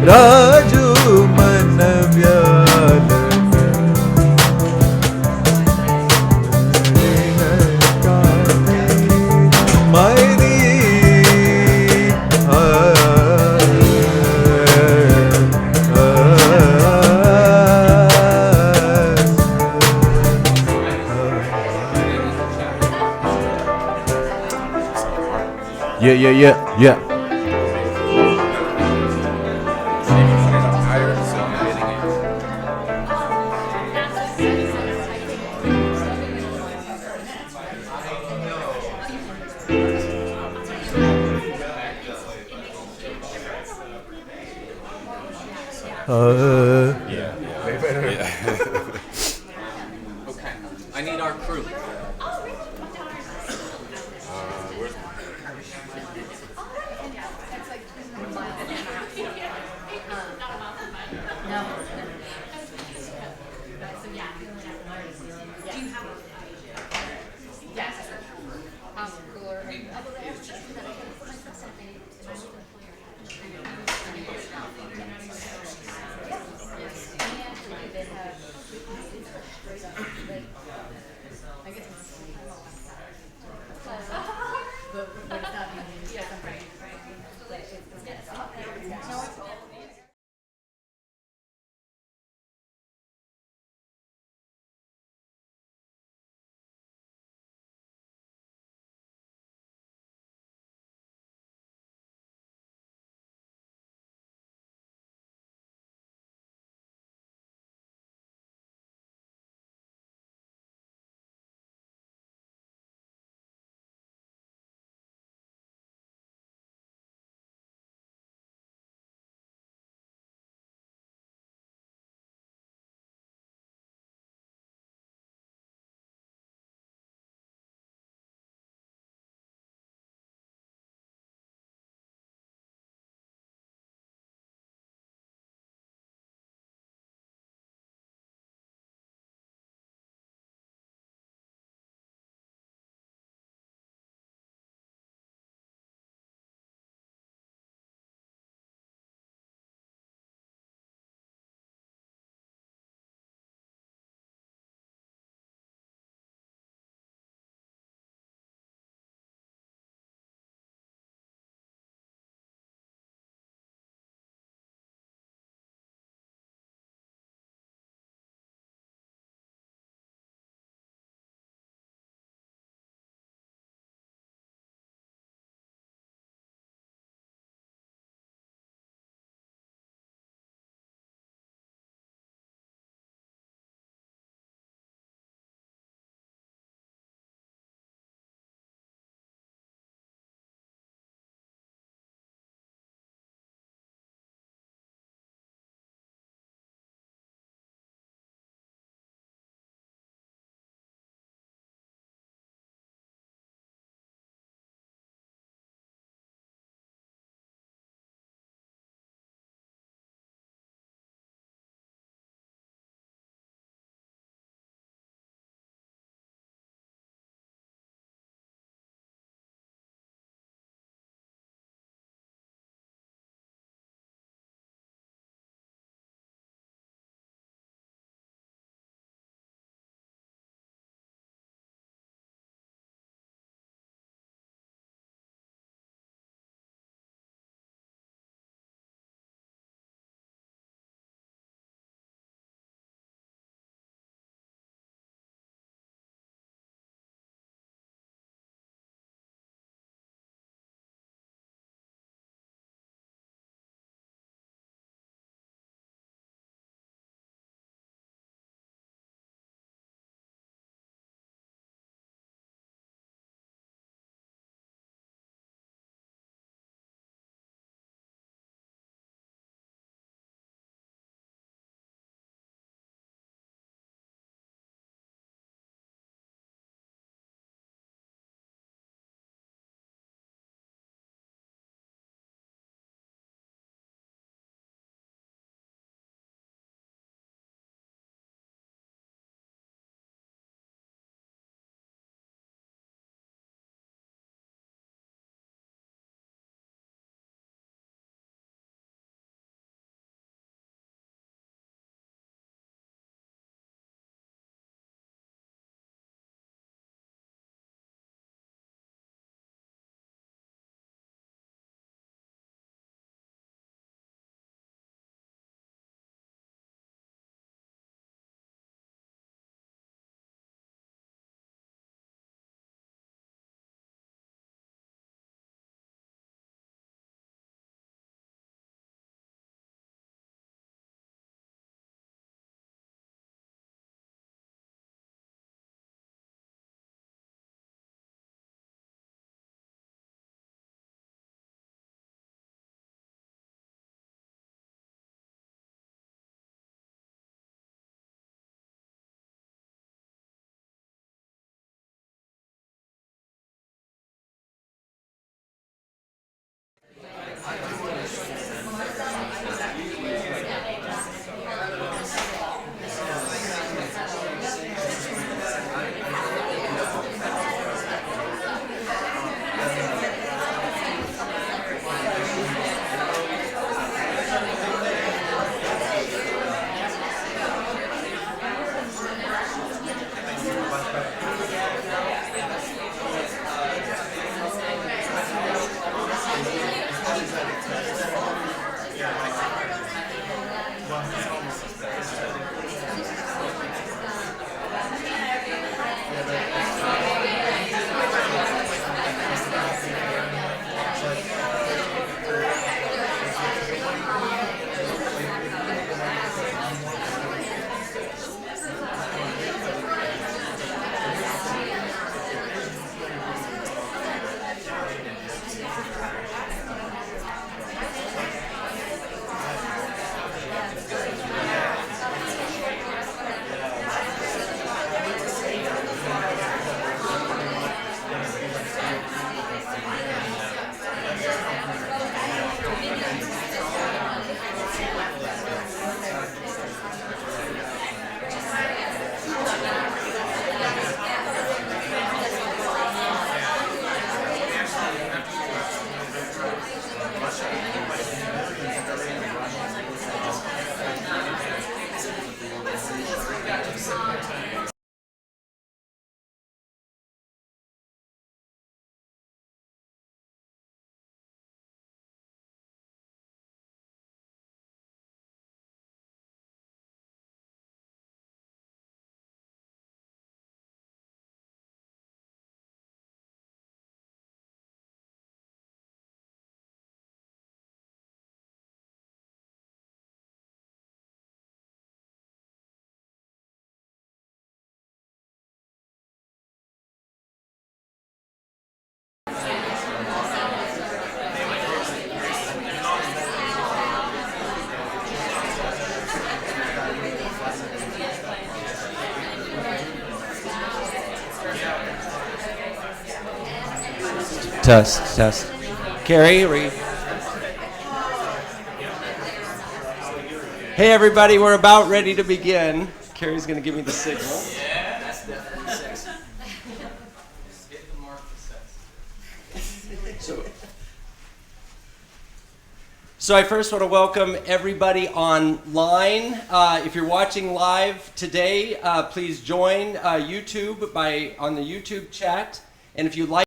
राजू मन व्याल मायरी yeah. Okay, I need our crew. Test, test. Carrie, are you? Hey everybody, we're about ready to begin. Carrie's going to give me the signal. Yeah, that's definitely sexy. Get the mark for sexy. So I first want to welcome everybody online. If you're watching live today, please join YouTube on the YouTube chat. And if you like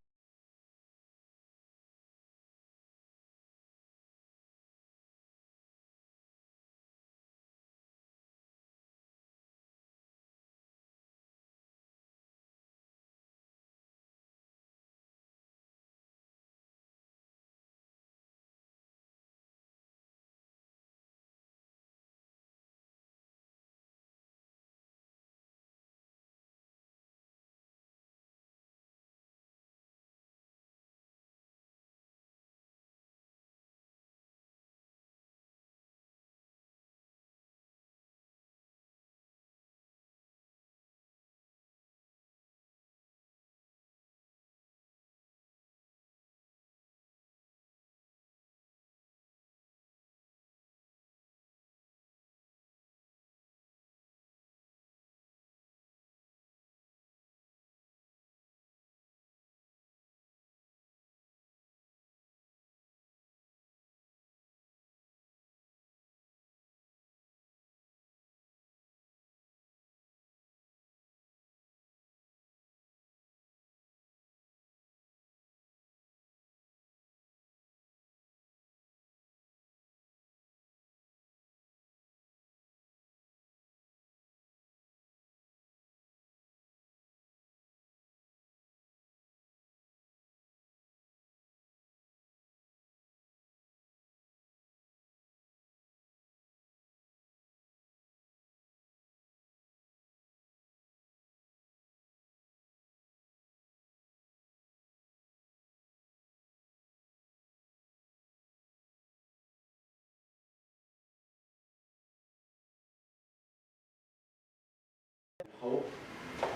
hope.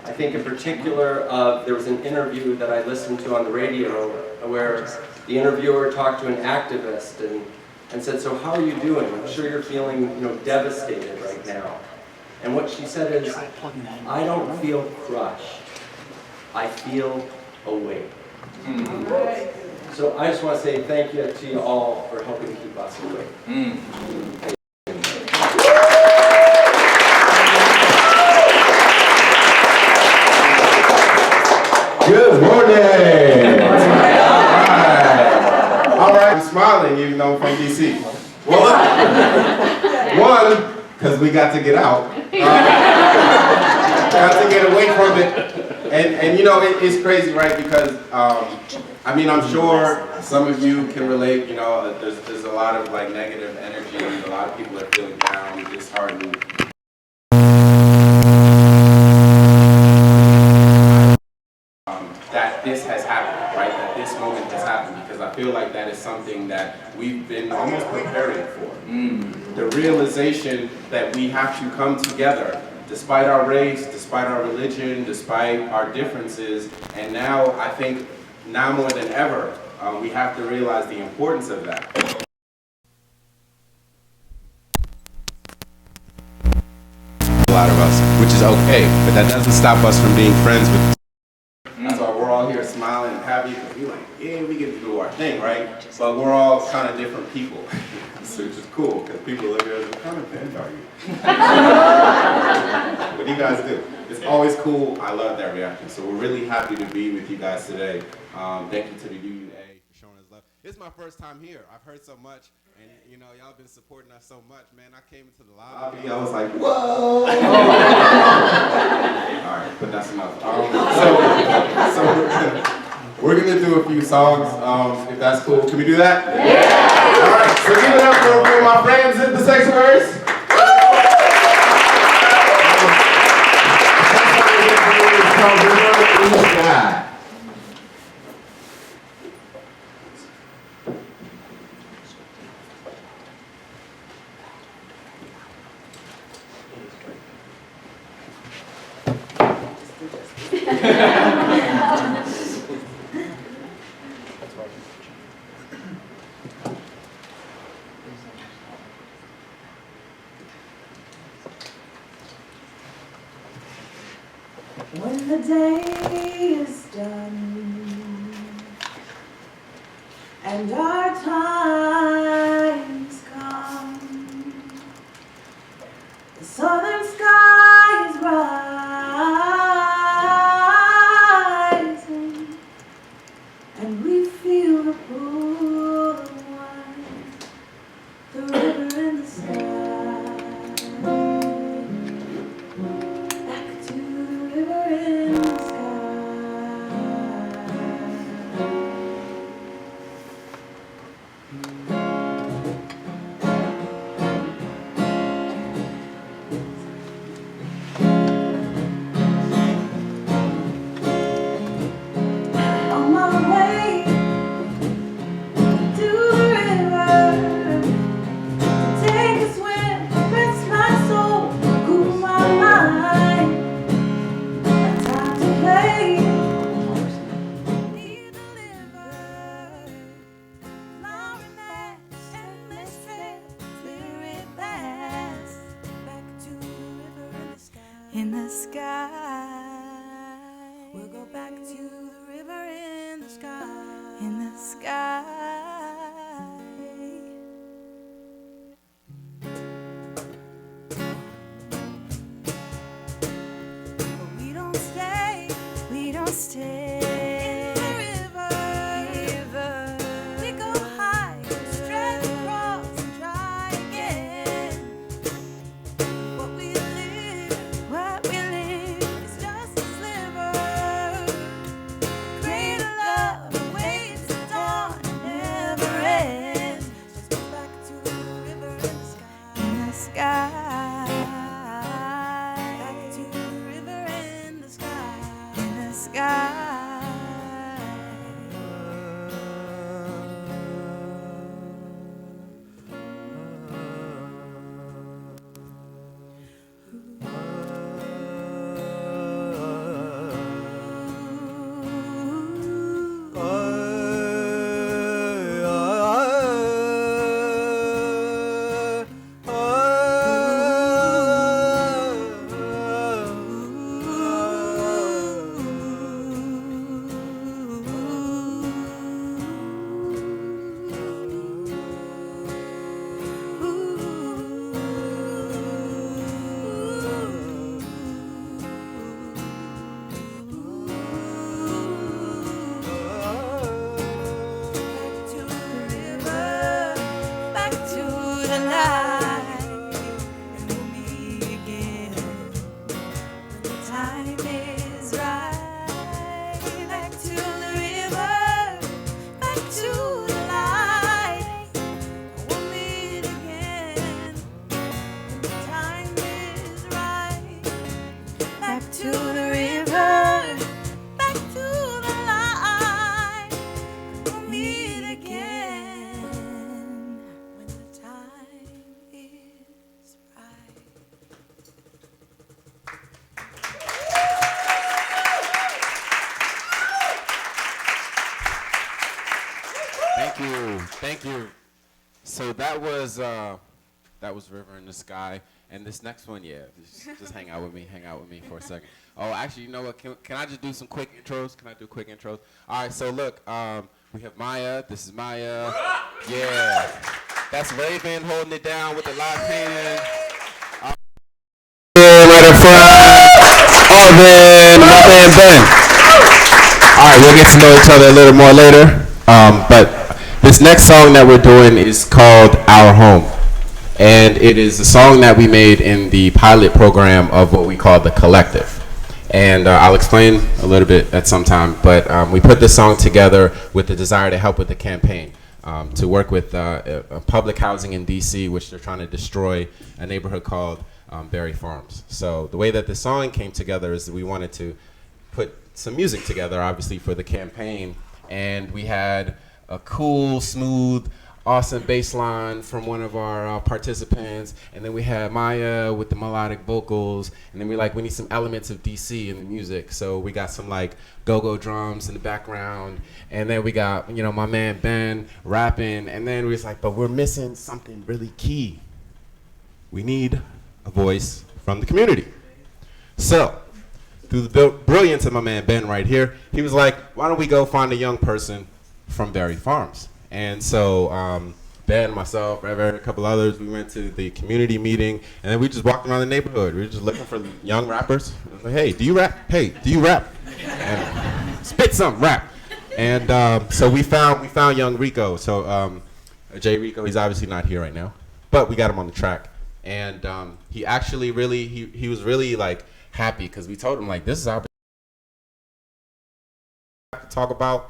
I think in particular, there was an interview that I listened to on the radio where the interviewer talked to an activist and said, "So how are you doing? I'm sure you're feeling, devastated right now." And what she said is, "I don't feel crushed. I feel awake." So I just want to say thank you to you all for helping keep us awake. Good morning. All right. I'm smiling even though I'm from DC. Well, one, because we got to get out. Got to get away from it. And it's crazy, right? Because, I'm sure some of you can relate, there's a lot of negative energy. A lot of people are feeling down, disheartened. That this has happened, right? That this moment has happened, because I feel like that is something that we've been almost preparing for. The realization that we have to come together, despite our race, despite our religion, despite our differences, and now I think now more than ever, we have to realize the importance of that. A lot of us, which is okay, but that doesn't stop us from being friends with. That's why we're all here smiling and happy, because we're like, yeah, we get to do our thing, right? But we're all kind of different people. So which is cool because people look at us, what kind of band are you? What do you guys do? It's always cool. I love that reaction. So we're really happy to be with you guys today. Thank you to the UUA for showing us love. It's my first time here. I've heard so much, and you know, y'all been supporting us so much, man. I came into the lobby, I was like, whoa! All right, but that's enough. So we're gonna do a few songs, if that's cool. Can we do that? Yeah! All right, so give it up for my friends in the sex words. It's called River in the Sky. When the day is done and our time's come, the southern sky is rising and we feel the pull of wine, the river in the sky. In the sky, we'll go back to the river in the sky. In the sky. But we don't stay, we don't stay. In the river, we go high, stretch across and try again. What we live is just a sliver. Great love awaits the dawn, never ends. Just go back to the river in the sky. In the sky. Back to the river in the sky. In the sky. Thank you. So that was River in the Sky, and this next one, yeah, just hang out with me for a second. Oh, actually, you know what? Can I just do some quick intros? Can I do quick intros? All right. So look, we have Maya. This is Maya. Yeah. That's Raven holding it down with the live band. Right in front. Alvin, my man Ben. All right, we'll get to know each other a little more later. But this next song that we're doing is called Our Home. And it is a song that we made in the pilot program of what we call the Collective. And I'll explain a little bit at some time, but we put this song together with the desire to help with the campaign, to work with public housing in DC, which they're trying to destroy a neighborhood called Berry Farms. So the way that this song came together is that we wanted to put some music together, obviously, for the campaign, and we had a cool, smooth, awesome bass line from one of our participants, and then we had Maya with the melodic vocals, and then we need some elements of DC in the music, so we got some like go-go drums in the background, and then we got, you know, my man Ben rapping, and then we was like, but we're missing something really key. We need a voice from the community. So through the brilliance of my man Ben right here, he was like, why don't we go find a young person from Berry Farms? And so Ben, myself, Reverend, a couple others, we went to the community meeting, and then we just walked around the neighborhood. We were just looking for young rappers. I was like, hey, do you rap? Hey, do you rap? And spit some rap. And so we found young Rico. So Jay Rico, he's obviously not here right now, but we got him on the track. And he actually really, he was really like happy because we told him like, this is our to talk about.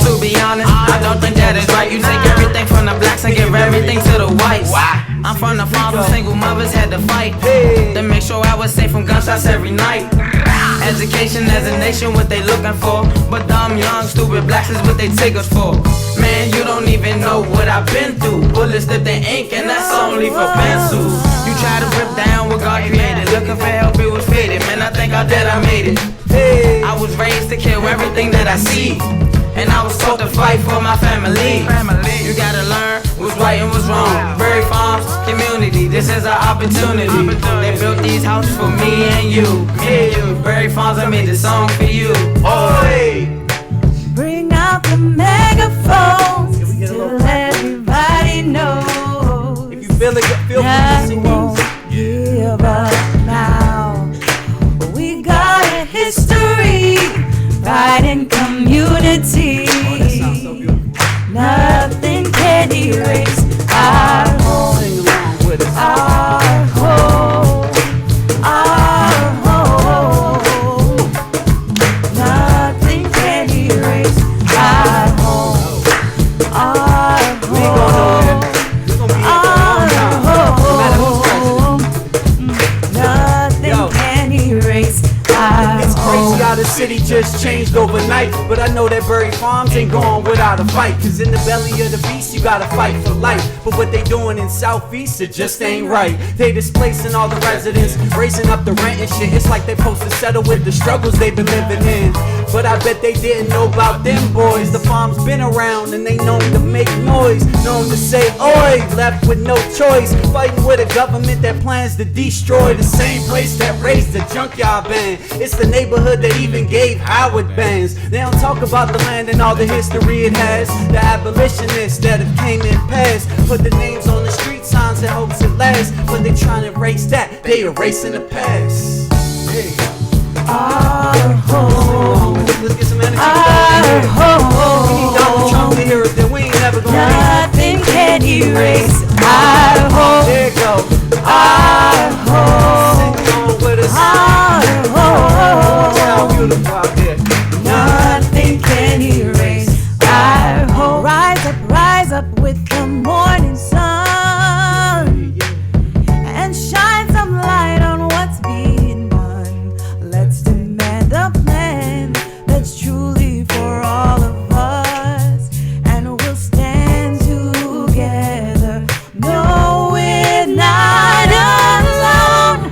To be honest, I don't think that is right. You take everything from the blacks and give everything to the whites. I'm from the farm where single mothers had to fight to make sure I was safe from gunshots every night. Education as a nation, what they looking for, but dumb, young, stupid blacks is what they take us for. Man, you don't even know what I've been through. Bullets that they ink, and that's only for pencils. You try to rip down what God created, looking for help, it was faded. Man, I think I did, I made it. I was raised to kill everything that I see, and I was taught to fight for my family. You gotta learn what's right and what's wrong. Berry Farms community, this is our opportunity. They built these houses for me and you. Berry Farms, I made this song for you. Oi! Bring out the megaphones to let everybody know. If you feel it, feel Nothing won't give up now. We got a history, pride and community. Nothing can erase our home, our home, our home. Nothing can erase our home, our home, our home. Nothing can erase our It's crazy home. how the city just changed overnight, but I know that Berry Farms ain't going without a fight. Cause in the belly of the beast you gotta fight for life. But what they doing in Southeast, it just ain't right. They displacing all the residents, raising up the rent and shit. It's like they supposed to settle with the struggles they've been living in. But I bet they didn't know about them boys. The farm's been around and they known to make noise, known to say oi, left with no choice, fighting with a government that plans to destroy the same place that raised the junkyard band. It's the neighborhood they even gave Howard bands. They don't talk about the land and all the history it has. The abolitionists that have came and passed, put the names on the street signs in hopes it lasts. But they trying to erase that, they erasing the past. Hey. Our home, Let's get some energy. our We need Donald Trump home, to hear it, then we ain't never gonna nothing can erase our home, There you go. our home, Sing on with us. our How home. beautiful out there. Nothing can erase our home. Rise up with the morning sun and shine some light on what's being done. Let's demand a plan that's truly for all of us, and we'll stand together. No, we're not alone.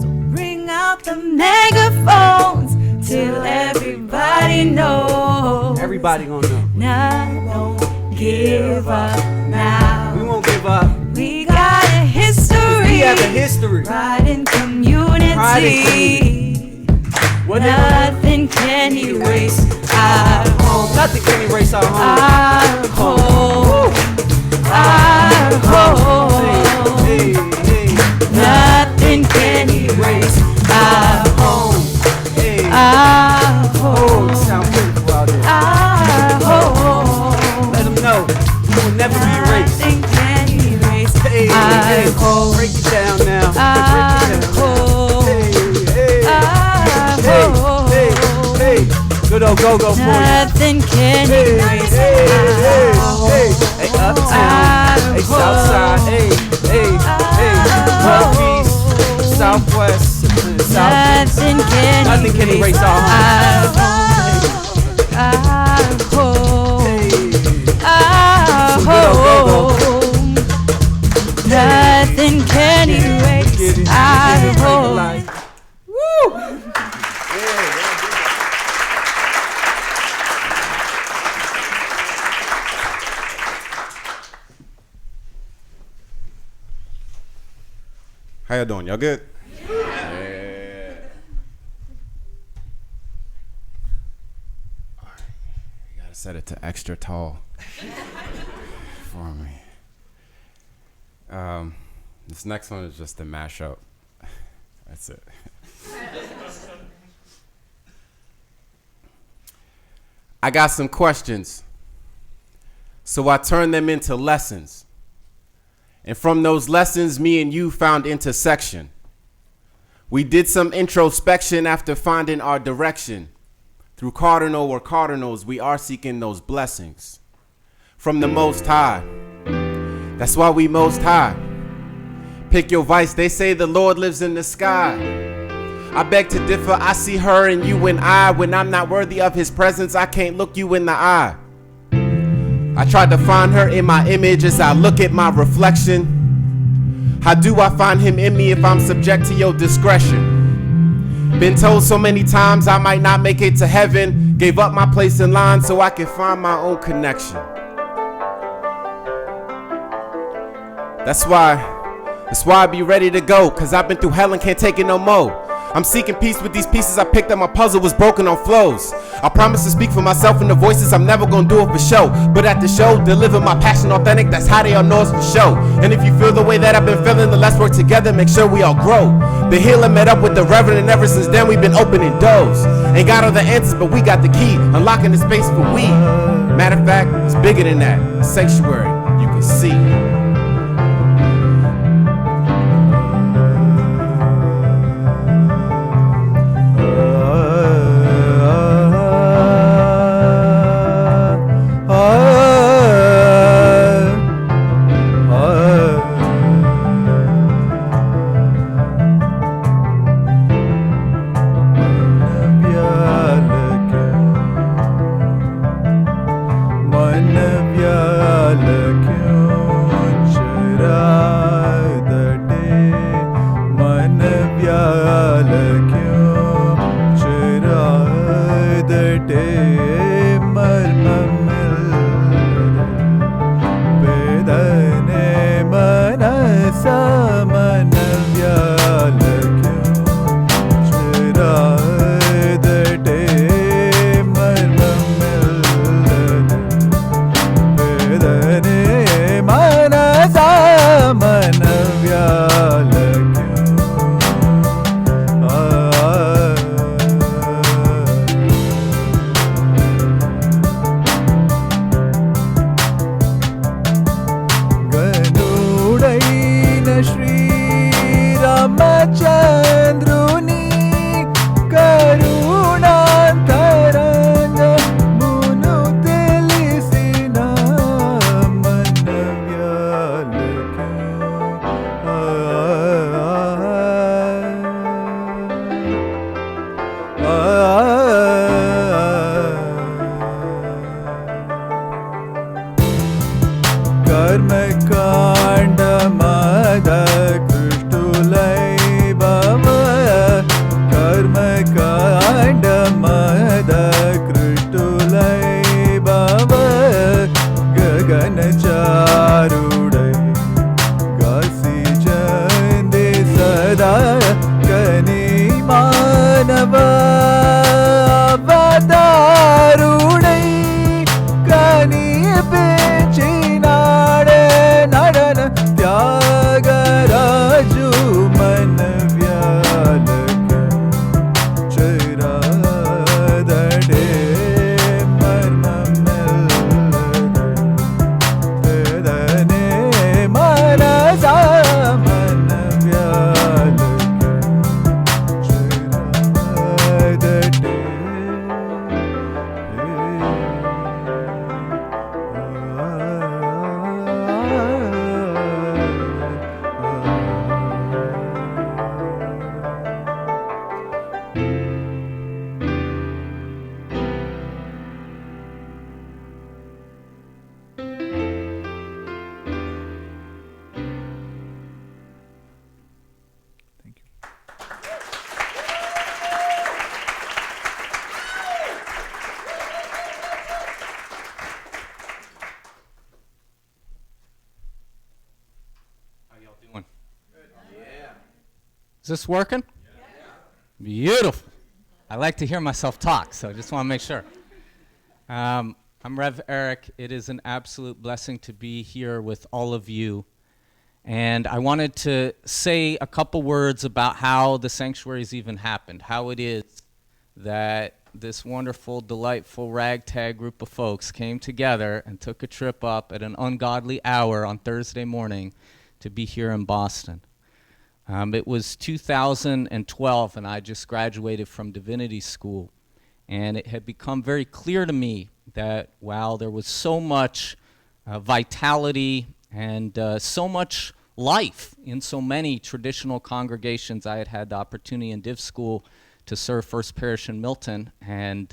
So bring out the megaphones till everybody knows. Everybody gonna know. Now, don't give up now. We won't give up. We got a history. We have a history. Pride in community. Pride in community. What Nothing can erase our home. Nothing can erase our home. Our home. Our home. Hey, hey, Nothing can erase our home. hey. Our Oh, home. it sounds beautiful out there. Our home. Let them know. We will never be erased. Nothing can erase Hey, our hey, home. break it down now. Our Break it down. home. Hey, hey, Our hey, home. hey, hey. Good old go-go for you. Nothing can Hey, erase hey, hey, our home. hey. Hey, uptown. Hey, southside. Hey, hey, hey. Northeast, southwest, southeast. Nothing can erase our home. Our home. Our home. Nothing can erase our home. How y'all doing? Y'all good? Yeah. All right. You gotta set it to extra tall for me. This next one is just a mashup. That's it. I got some questions, so I turned them into lessons. And from those lessons, me and you found intersection. We did some introspection after finding our direction. Through cardinal or cardinals, we are seeking those blessings from the Most High. That's why we Most High. Pick your vice, they say the Lord lives in the sky. I beg to differ, I see her and you and I. When I'm not worthy of his presence, I can't look you in the eye. I tried to find her in my image as I look at my reflection. How do I find him in me if I'm subject to your discretion? Been told so many times I might not make it to heaven. Gave up my place in line so I could find my own connection. That's why I be ready to go, cause I've been through hell and can't take it no more. I'm seeking peace with these pieces I picked up, my puzzle was broken on flows. I promise to speak for myself in the voices, I'm never gonna do it for show. But at the show, deliver my passion authentic, that's how they all know it's for show. And if you feel the way that I've been feeling, then let's work together, make sure we all grow. The healer met up with the reverend, and ever since then we've been opening doors. Ain't got all the answers, but we got the key, unlocking the space for we. Matter of fact, it's bigger than that, a sanctuary, you can see. மானவ அவதாருடை கனிய பேச்சினாடே நடன தியாகராஜு மனவியாலக சிராதடே மர்மமெல்லதனே மனசா மனவியாலக சிராதடே How y'all doing? Is this working? Beautiful. I like to hear myself talk, so I just want to make sure. I'm Rev Eric. It is an absolute blessing to be here with all of you. And I wanted to say a couple words about how the sanctuaries even happened, how it is that this wonderful, delightful ragtag group of folks came together and took a trip up at an ungodly hour on Thursday morning to be here in Boston. It was 2012, and I just graduated from divinity school. And it had become very clear to me that while there was so much vitality and so much life in so many traditional congregations, I had had the opportunity in div school to serve First Parish in Milton and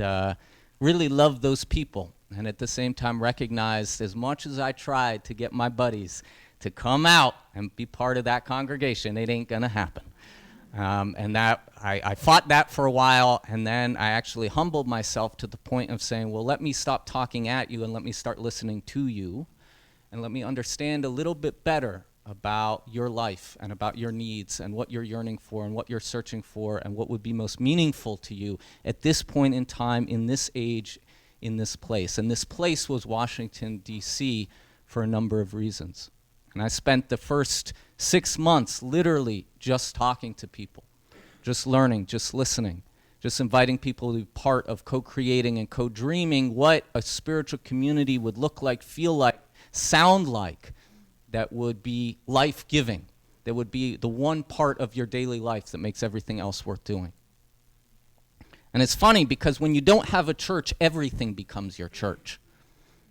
really loved those people. And at the same time recognized, as much as I tried to get my buddies to come out and be part of that congregation, it ain't gonna happen. And that I fought that for a while, and then I actually humbled myself to the point of saying, well, let me stop talking at you and let me start listening to you, and let me understand a little bit better about your life and about your needs and what you're yearning for and what you're searching for and what would be most meaningful to you at this point in time, in this age, in this place. And this place was Washington, D.C. for a number of reasons. And I spent the first 6 months literally just talking to people, just learning, just listening, just inviting people to be part of co-creating and co-dreaming what a spiritual community would look like, feel like, sound like, that would be life-giving, that would be the one part of your daily life that makes everything else worth doing. And it's funny because when you don't have a church, everything becomes your church.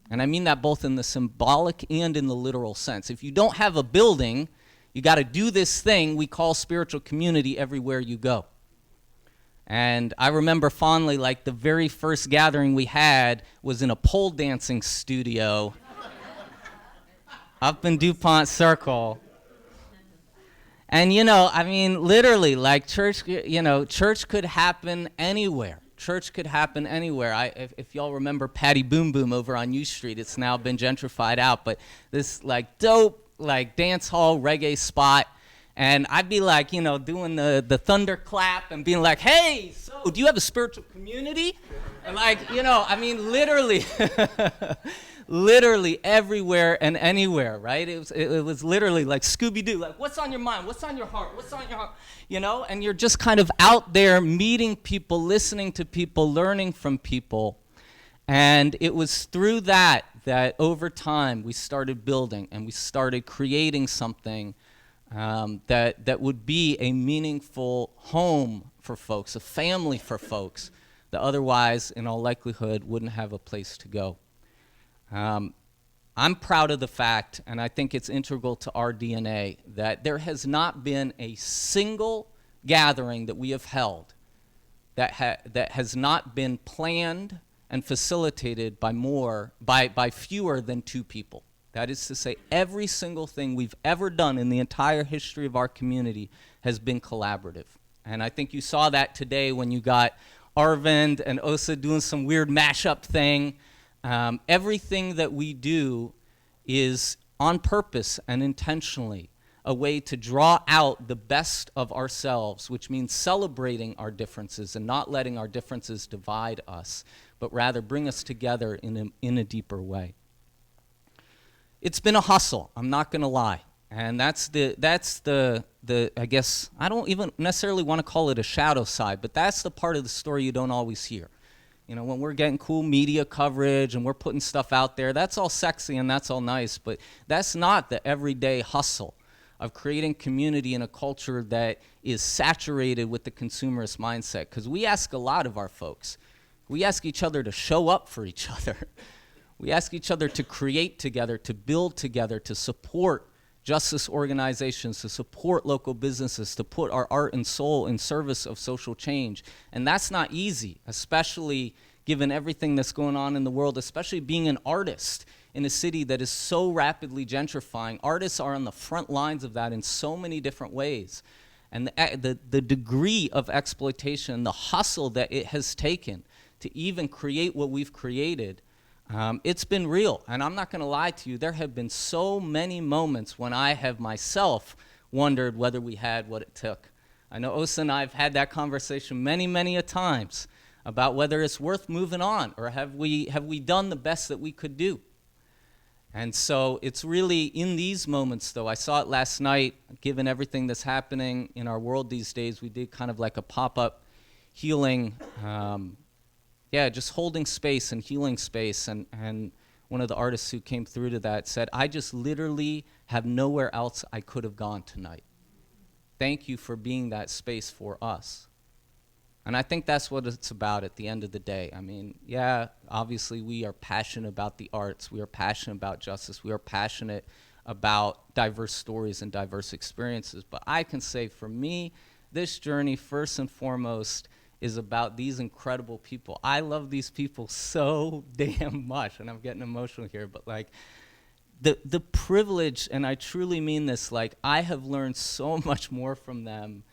And I mean that both in the symbolic and in the literal sense. If you don't have a building, you got to do this thing we call spiritual community everywhere you go. And I remember fondly, like the very first gathering we had was in a pole dancing studio up in DuPont Circle. And I mean, literally, like church, church could happen anywhere. Church could happen anywhere. If y'all remember Patty Boom Boom over on U Street, it's now been gentrified out, but this like dope, like dance hall reggae spot, and I'd be like, doing the thunder clap and being like, hey, so do you have a spiritual community? And like, I mean, literally, literally everywhere and anywhere, right? It was literally like Scooby-Doo, like, what's on your mind? What's on your heart? What's on your heart? And you're just kind of out there meeting people, listening to people, learning from people. And it was through that over time we started building and we started creating something that would be a meaningful home for folks, a family for folks that otherwise, in all likelihood, wouldn't have a place to go. I'm proud of the fact, and I think it's integral to our DNA, that there has not been a single gathering that we have held that has not been planned and facilitated by fewer than 2 people. That is to say, every single thing we've ever done in the entire history of our community has been collaborative. And I think you saw that today when you got Arvind and Osa doing some weird mashup thing. Everything that we do is on purpose and intentionally a way to draw out the best of ourselves, which means celebrating our differences and not letting our differences divide us, but rather bring us together in a deeper way. It's been a hustle, I'm not going to lie. And that's the I guess, I don't even necessarily want to call it a shadow side, but that's the part of the story you don't always hear. You know, when we're getting cool media coverage and we're putting stuff out there, that's all sexy and that's all nice, but that's not the everyday hustle of creating community in a culture that is saturated with the consumerist mindset. Because we ask a lot of our folks. We ask each other to show up for each other. We ask each other to create together, to build together, to support justice organizations, to support local businesses, to put our art and soul in service of social change. And that's not easy, especially given everything that's going on in the world, especially being an artist in a city that is so rapidly gentrifying. Artists are on the front lines of that in so many different ways. And the degree of exploitation, the hustle that it has taken to even create what we've created, it's been real, and I'm not going to lie to you. There have been so many moments when I have myself wondered whether we had what it took. I know Osa and I have had that conversation many, many a times about whether it's worth moving on, or have we done the best that we could do. And so it's really in these moments, though. I saw it last night, given everything that's happening in our world these days. We did kind of like a pop-up healing just holding space and healing space. And one of the artists who came through to that said, I just literally have nowhere else I could have gone tonight. Thank you for being that space for us. And I think that's what it's about at the end of the day. I mean, yeah, obviously we are passionate about the arts. We are passionate about justice. We are passionate about diverse stories and diverse experiences. But I can say for me, this journey, first and foremost, is about these incredible people. I love these people so damn much, and I'm getting emotional here, but like the privilege, and I truly mean this, like I have learned so much more from them,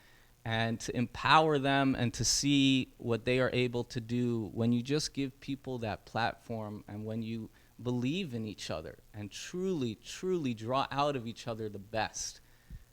and to empower them and to see what they are able to do when you just give people that platform and when you believe in each other and truly, truly draw out of each other the best.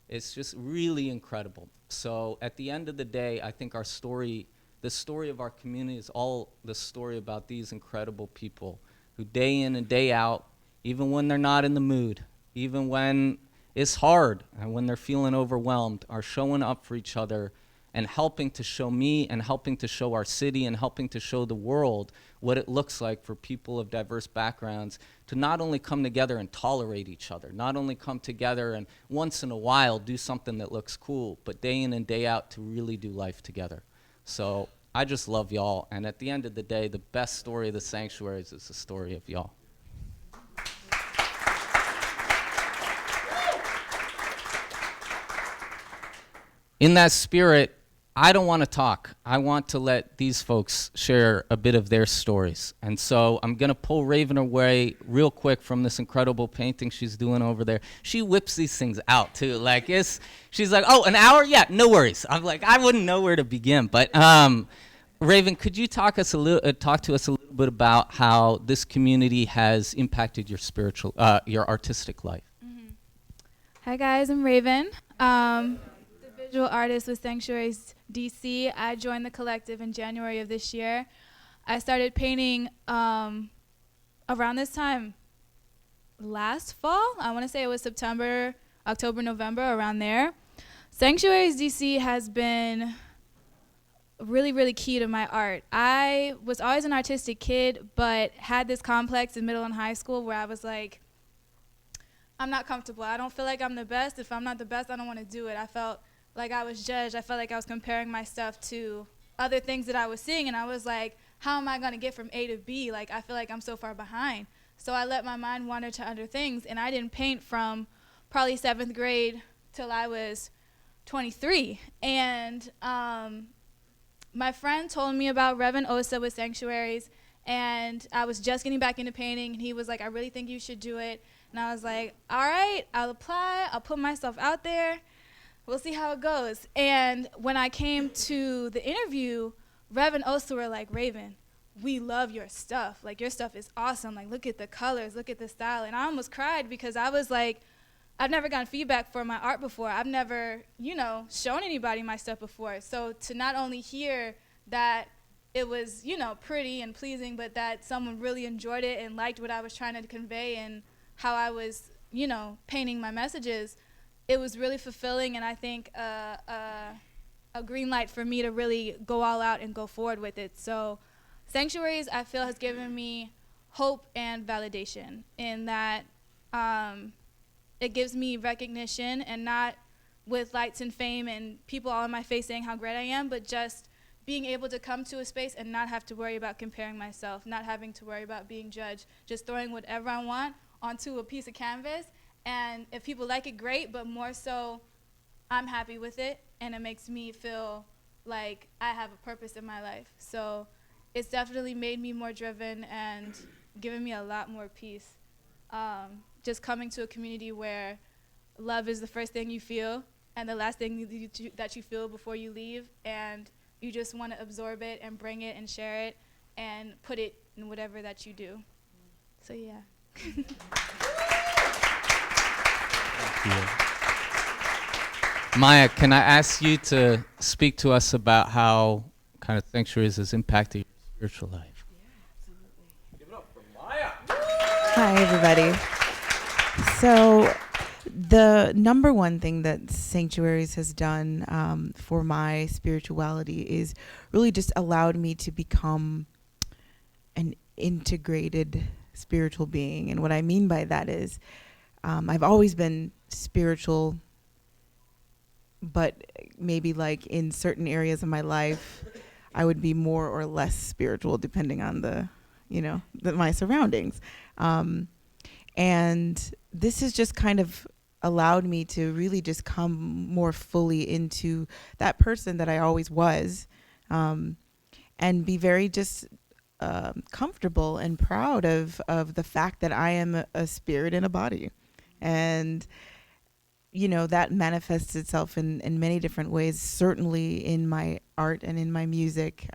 It's just really incredible. So at the end of the day, I think our story, the story of our community, is all the story about these incredible people who day in and day out, even when they're not in the mood, even when it's hard and when they're feeling overwhelmed, are showing up for each other and helping to show me and helping to show our city and helping to show the world what it looks like for people of diverse backgrounds to not only come together and tolerate each other, not only come together and once in a while do something that looks cool, but day in and day out to really do life together. So I just love y'all, and at the end of the day, the best story of the sanctuaries is the story of y'all. In that spirit, I don't want to talk. I want to let these folks share a bit of their stories. And so I'm going to pull Raven away real quick from this incredible painting she's doing over there. She whips these things out, too. Like, she's like, oh, an hour? Yeah, no worries. I'm like, I wouldn't know where to begin. But Raven, could you talk to us a little bit about how this community has impacted your your artistic life? Mm-hmm. Hi, guys. I'm Raven. Visual artist with Sanctuaries DC. I joined the collective in January of this year. I started painting around this time last fall. I want to say it was September, October, November, around there. Sanctuaries DC has been really, really key to my art. I was always an artistic kid, but had this complex in middle and high school where I was like, I'm not comfortable. I don't feel like I'm the best. If I'm not the best, I don't want to do it. I felt like I was judged. I felt like I was comparing my stuff to other things that I was seeing, and I was like, how am I going to get from A to B? Like, I feel like I'm so far behind. So I let my mind wander to other things, and I didn't paint from probably 7th grade till I was 23. And my friend told me about Reverend Osa with Sanctuaries, and I was just getting back into painting, and he was like, I really think you should do it. And I was like, all right, I'll apply. I'll put myself out there. We'll see how it goes. And when I came to the interview, Rev and Osa were like, Raven, we love your stuff. Like, your stuff is awesome. Like, look at the colors, look at the style. And I almost cried because I was like, I've never gotten feedback for my art before. I've never, shown anybody my stuff before. So to not only hear that it was, pretty and pleasing, but that someone really enjoyed it and liked what I was trying to convey and how I was, painting my messages, it was really fulfilling, and I think a green light for me to really go all out and go forward with it. So Sanctuaries, I feel, has given me hope and validation in that it gives me recognition, and not with lights and fame and people all in my face saying how great I am, but just being able to come to a space and not have to worry about comparing myself, not having to worry about being judged, just throwing whatever I want onto a piece of canvas. And if people like it, great, but more so, I'm happy with it, and it makes me feel like I have a purpose in my life. So it's definitely made me more driven and given me a lot more peace. Just coming to a community where love is the first thing you feel and the last thing that you feel before you leave, and you just want to absorb it and bring it and share it and put it in whatever that you do. So yeah. Maya, can I ask you to speak to us about how kind of Sanctuaries has impacted your spiritual life? Give it up for Maya. Hi, everybody. So the number one thing that Sanctuaries has done for my spirituality is really just allowed me to become an integrated spiritual being. And what I mean by that is I've always been spiritual, but maybe like in certain areas of my life, I would be more or less spiritual depending on my surroundings. And this has just kind of allowed me to really just come more fully into that person that I always was, and be very just comfortable and proud of the fact that I am a spirit in a body. And that manifests itself in many different ways, certainly in my art and in my music.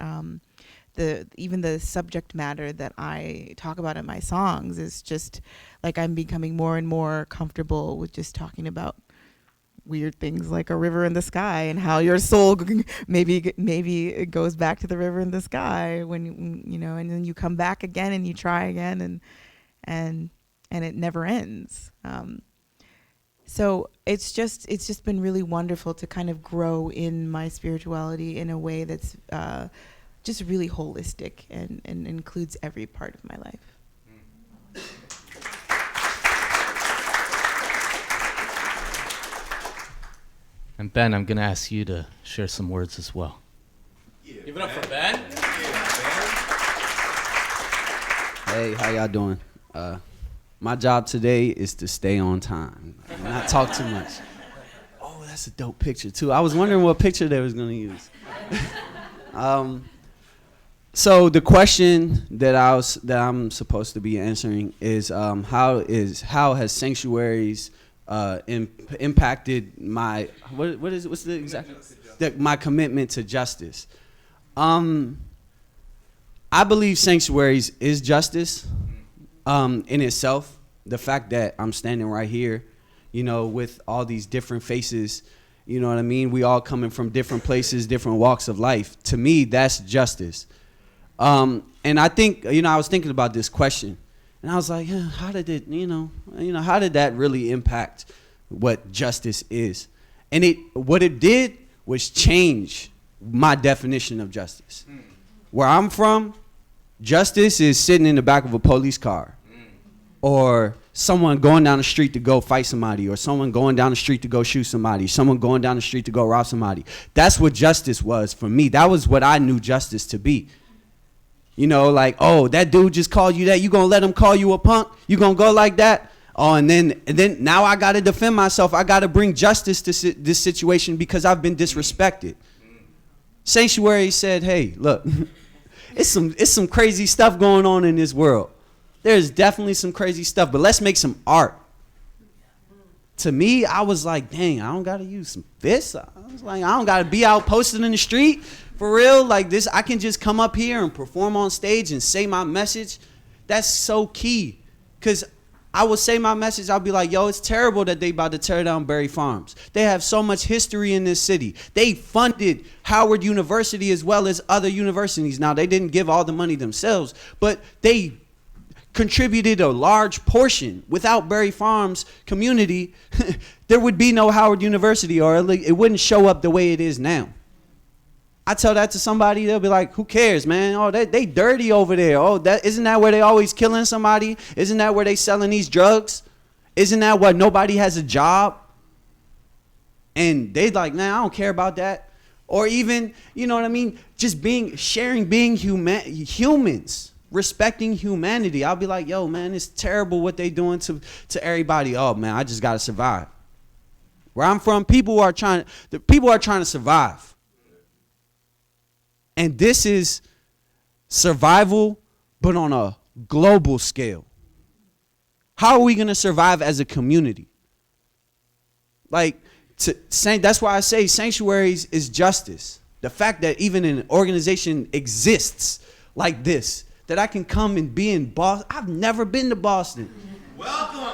Even the subject matter that I talk about in my songs is just like I'm becoming more and more comfortable with just talking about weird things like a river in the sky, and how your soul maybe it goes back to the river in the sky when and then you come back again and you try again, and it never ends. So it's just been really wonderful to kind of grow in my spirituality in a way that's just really holistic and includes every part of my life. And Ben, I'm going to ask you to share some words as well. Give it up for Ben. Hey, how y'all doing? My job today is to stay on time, not talk too much. Oh, that's a dope picture too. I was wondering what picture they was gonna use. So the question that I'm supposed to be answering is how has Sanctuaries impacted my my commitment to justice? I believe Sanctuaries is justice. In itself, the fact that I'm standing right here, with all these different faces, you know what I mean? We all coming from different places, different walks of life. To me, that's justice. And I think, I was thinking about this question, and I was like, how did it, how did that really impact what justice is? And what it did was change my definition of justice. Where I'm from, justice is sitting in the back of a police car, or someone going down the street to go fight somebody, or someone going down the street to go shoot somebody, someone going down the street to go rob somebody. That's what justice was for me. That was what I knew justice to be. Like, oh, that dude just called you that. You gonna let him call you a punk? You gonna go like that? Oh, and then now I gotta defend myself. I gotta bring justice to this situation because I've been disrespected. Sanctuary said, hey, look, it's some crazy stuff going on in this world. There's definitely some crazy stuff, but let's make some art. To me, I was like, dang, I don't gotta use some fists. I was like, I don't gotta be out posted in the street. For real, like this, I can just come up here and perform on stage and say my message. That's so key, because I will say my message. I'll be like, yo, it's terrible that they about to tear down Berry Farms. They have so much history in this city. They funded Howard University as well as other universities. Now, they didn't give all the money themselves, but they contributed a large portion. Without Berry Farms community, there would be no Howard University, or it wouldn't show up the way it is now. I tell that to somebody, they'll be like, who cares, man? Oh, they dirty over there. Oh, isn't that where they always killing somebody? Isn't that where they selling these drugs? Isn't that where nobody has a job? And they like, nah, I don't care about that. Or even, you know what I mean? Just being humans, respecting humanity. I'll be like, yo, man, it's terrible what they doing to everybody. Oh, man, I just got to survive. Where I'm from, people are trying to survive. And this is survival, but on a global scale. How are we going to survive as a community? Like, that's why I say sanctuaries is justice. The fact that even an organization exists like this, that I can come and be in Boston. I've never been to Boston. Welcome.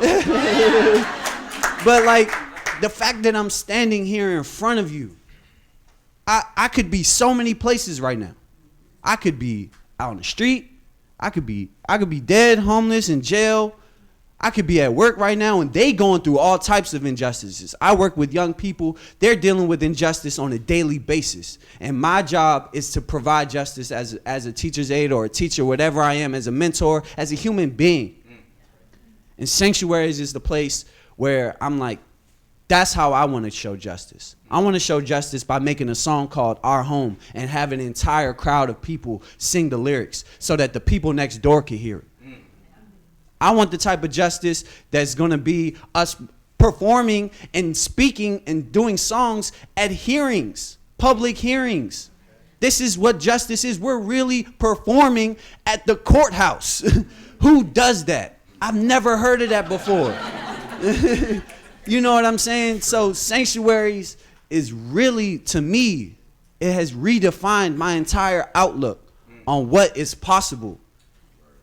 But like, the fact that I'm standing here in front of you, I could be so many places right now. I could be out on the street. I could be dead, homeless, in jail. I could be at work right now, and they going through all types of injustices. I work with young people. They're dealing with injustice on a daily basis. And my job is to provide justice as a teacher's aide or a teacher, whatever I am, as a mentor, as a human being. And sanctuaries is the place where I'm like, that's how I want to show justice. I want to show justice by making a song called Our Home and have an entire crowd of people sing the lyrics so that the people next door can hear it. I want the type of justice that's going to be us performing and speaking and doing songs at hearings, public hearings. This is what justice is. We're really performing at the courthouse. Who does that? I've never heard of that before. You know what I'm saying? So sanctuaries is really, to me, it has redefined my entire outlook on what is possible.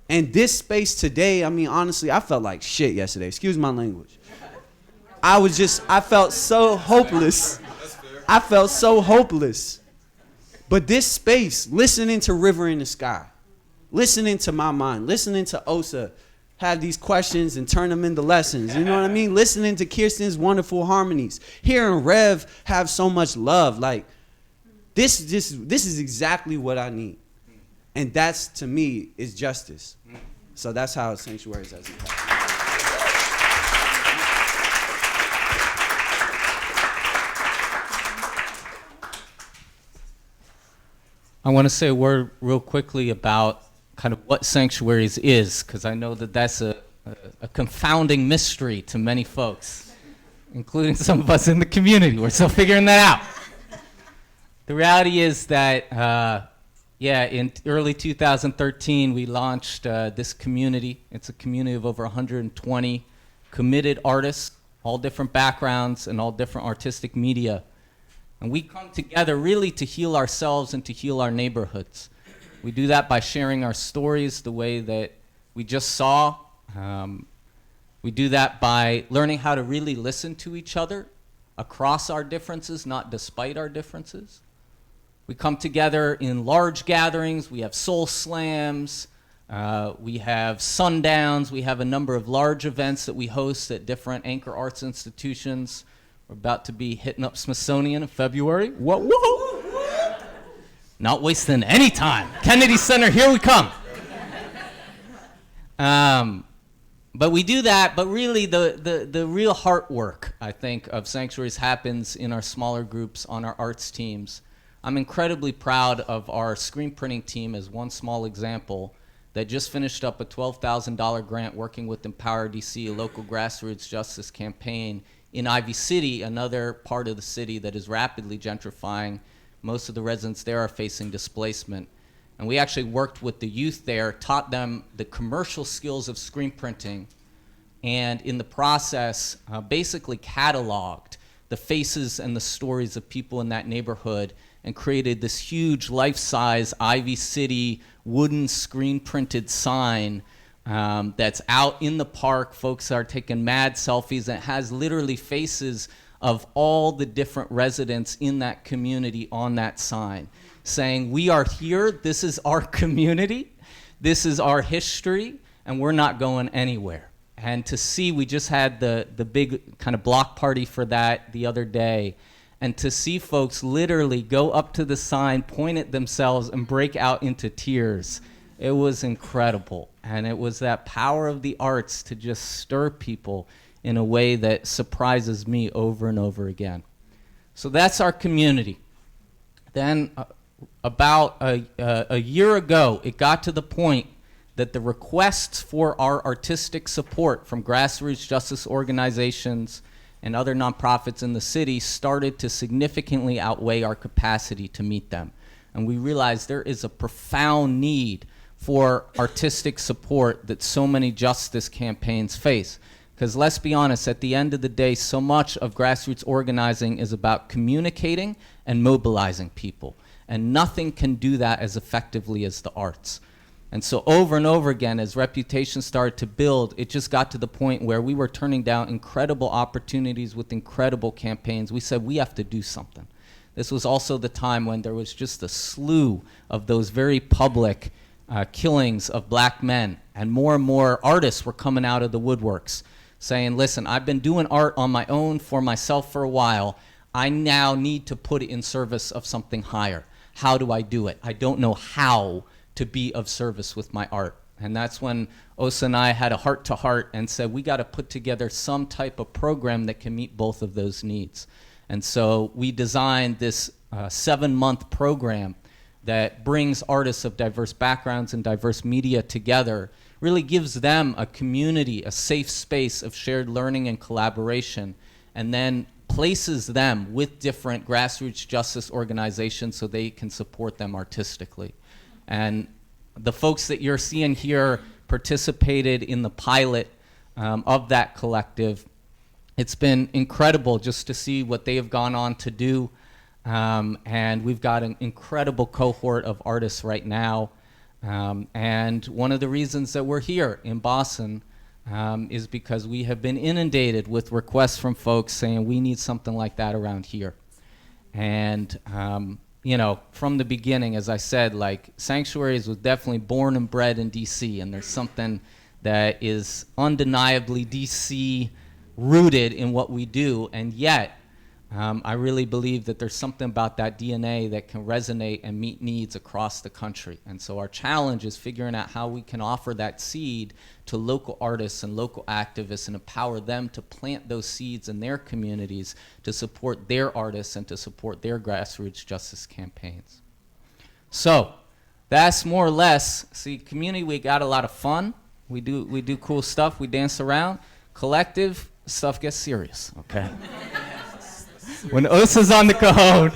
And this space today, I mean, honestly, I felt like shit yesterday. Excuse my language. I felt so hopeless. I felt so hopeless. But this space, listening to River in the Sky, listening to my mind, listening to Osa have these questions and turn them into lessons. You know what I mean? Listening to Kirsten's wonderful harmonies. Hearing Rev have so much love. Like, this is exactly what I need. And that's, to me, is justice. So that's how sanctuaries has impact. I want to say a word real quickly about kind of what sanctuaries is, because I know that that's a confounding mystery to many folks, including some of us in the community. We're still figuring that out. The reality is that, in early 2013, we launched this community. It's a community of over 120 committed artists, all different backgrounds and all different artistic media. And we come together really to heal ourselves and to heal our neighborhoods. We do that by sharing our stories the way that we just saw. We do that by learning how to really listen to each other across our differences, not despite our differences. We come together in large gatherings. We have soul slams. We have sundowns. We have a number of large events that we host at different anchor arts institutions. We're about to be hitting up Smithsonian in February. Whoa. Not wasting any time. Kennedy Center, here we come. But we do that, but really the real heart work, I think, of sanctuaries happens in our smaller groups on our arts teams. I'm incredibly proud of our screen printing team as one small example that just finished up a $12,000 grant working with Empower DC, a local grassroots justice campaign in Ivy City, another part of the city that is rapidly gentrifying. Most of the residents there are facing displacement. And we actually worked with the youth there, taught them the commercial skills of screen printing, and in the process, basically cataloged the faces and the stories of people in that neighborhood and created this huge life-size Ivy City wooden screen printed sign that's out in the park. Folks are taking mad selfies, and it has literally faces of all the different residents in that community on that sign, saying, we are here, this is our community, this is our history, and we're not going anywhere. And to see, we just had the big kind of block party for that the other day, and to see folks literally go up to the sign, point at themselves, and break out into tears, it was incredible. And it was that power of the arts to just stir people in a way that surprises me over and over again. So that's our community. Then about a year ago, it got to the point that the requests for our artistic support from grassroots justice organizations and other nonprofits in the city started to significantly outweigh our capacity to meet them. And we realized there is a profound need for artistic support that so many justice campaigns face. Because let's be honest, at the end of the day, so much of grassroots organizing is about communicating and mobilizing people. And nothing can do that as effectively as the arts. And so over and over again, as reputation started to build, it just got to the point where we were turning down incredible opportunities with incredible campaigns. We said, we have to do something. This was also the time when there was just a slew of those very public killings of black men. And more artists were coming out of the woodworks saying, listen, I've been doing art on my own for myself for a while. I now need to put it in service of something higher. How do I do it? I don't know how to be of service with my art. And that's when Osa and I had a heart-to-heart and said, we got to put together some type of program that can meet both of those needs. And so we designed this 7-month program that brings artists of diverse backgrounds and diverse media together, really gives them a community, a safe space of shared learning and collaboration, and then places them with different grassroots justice organizations so they can support them artistically. And the folks that you're seeing here participated in the pilot of that collective. It's been incredible just to see what they have gone on to do. And we've got an incredible cohort of artists right now. And one of the reasons that we're here in Boston is because we have been inundated with requests from folks saying we need something like that around here. And you know, from the beginning, as I said, like Sanctuaries was definitely born and bred in DC, and there's something that is undeniably DC rooted in what we do, and yet I really believe that there's something about that DNA that can resonate and meet needs across the country. And so our challenge is figuring out how we can offer that seed to local artists and local activists and empower them to plant those seeds in their communities to support their artists and to support their grassroots justice campaigns. So that's more or less, see, community, we got a lot of fun. We do cool stuff. We dance around. Collective, stuff gets serious, okay? When Osa's on the cajon,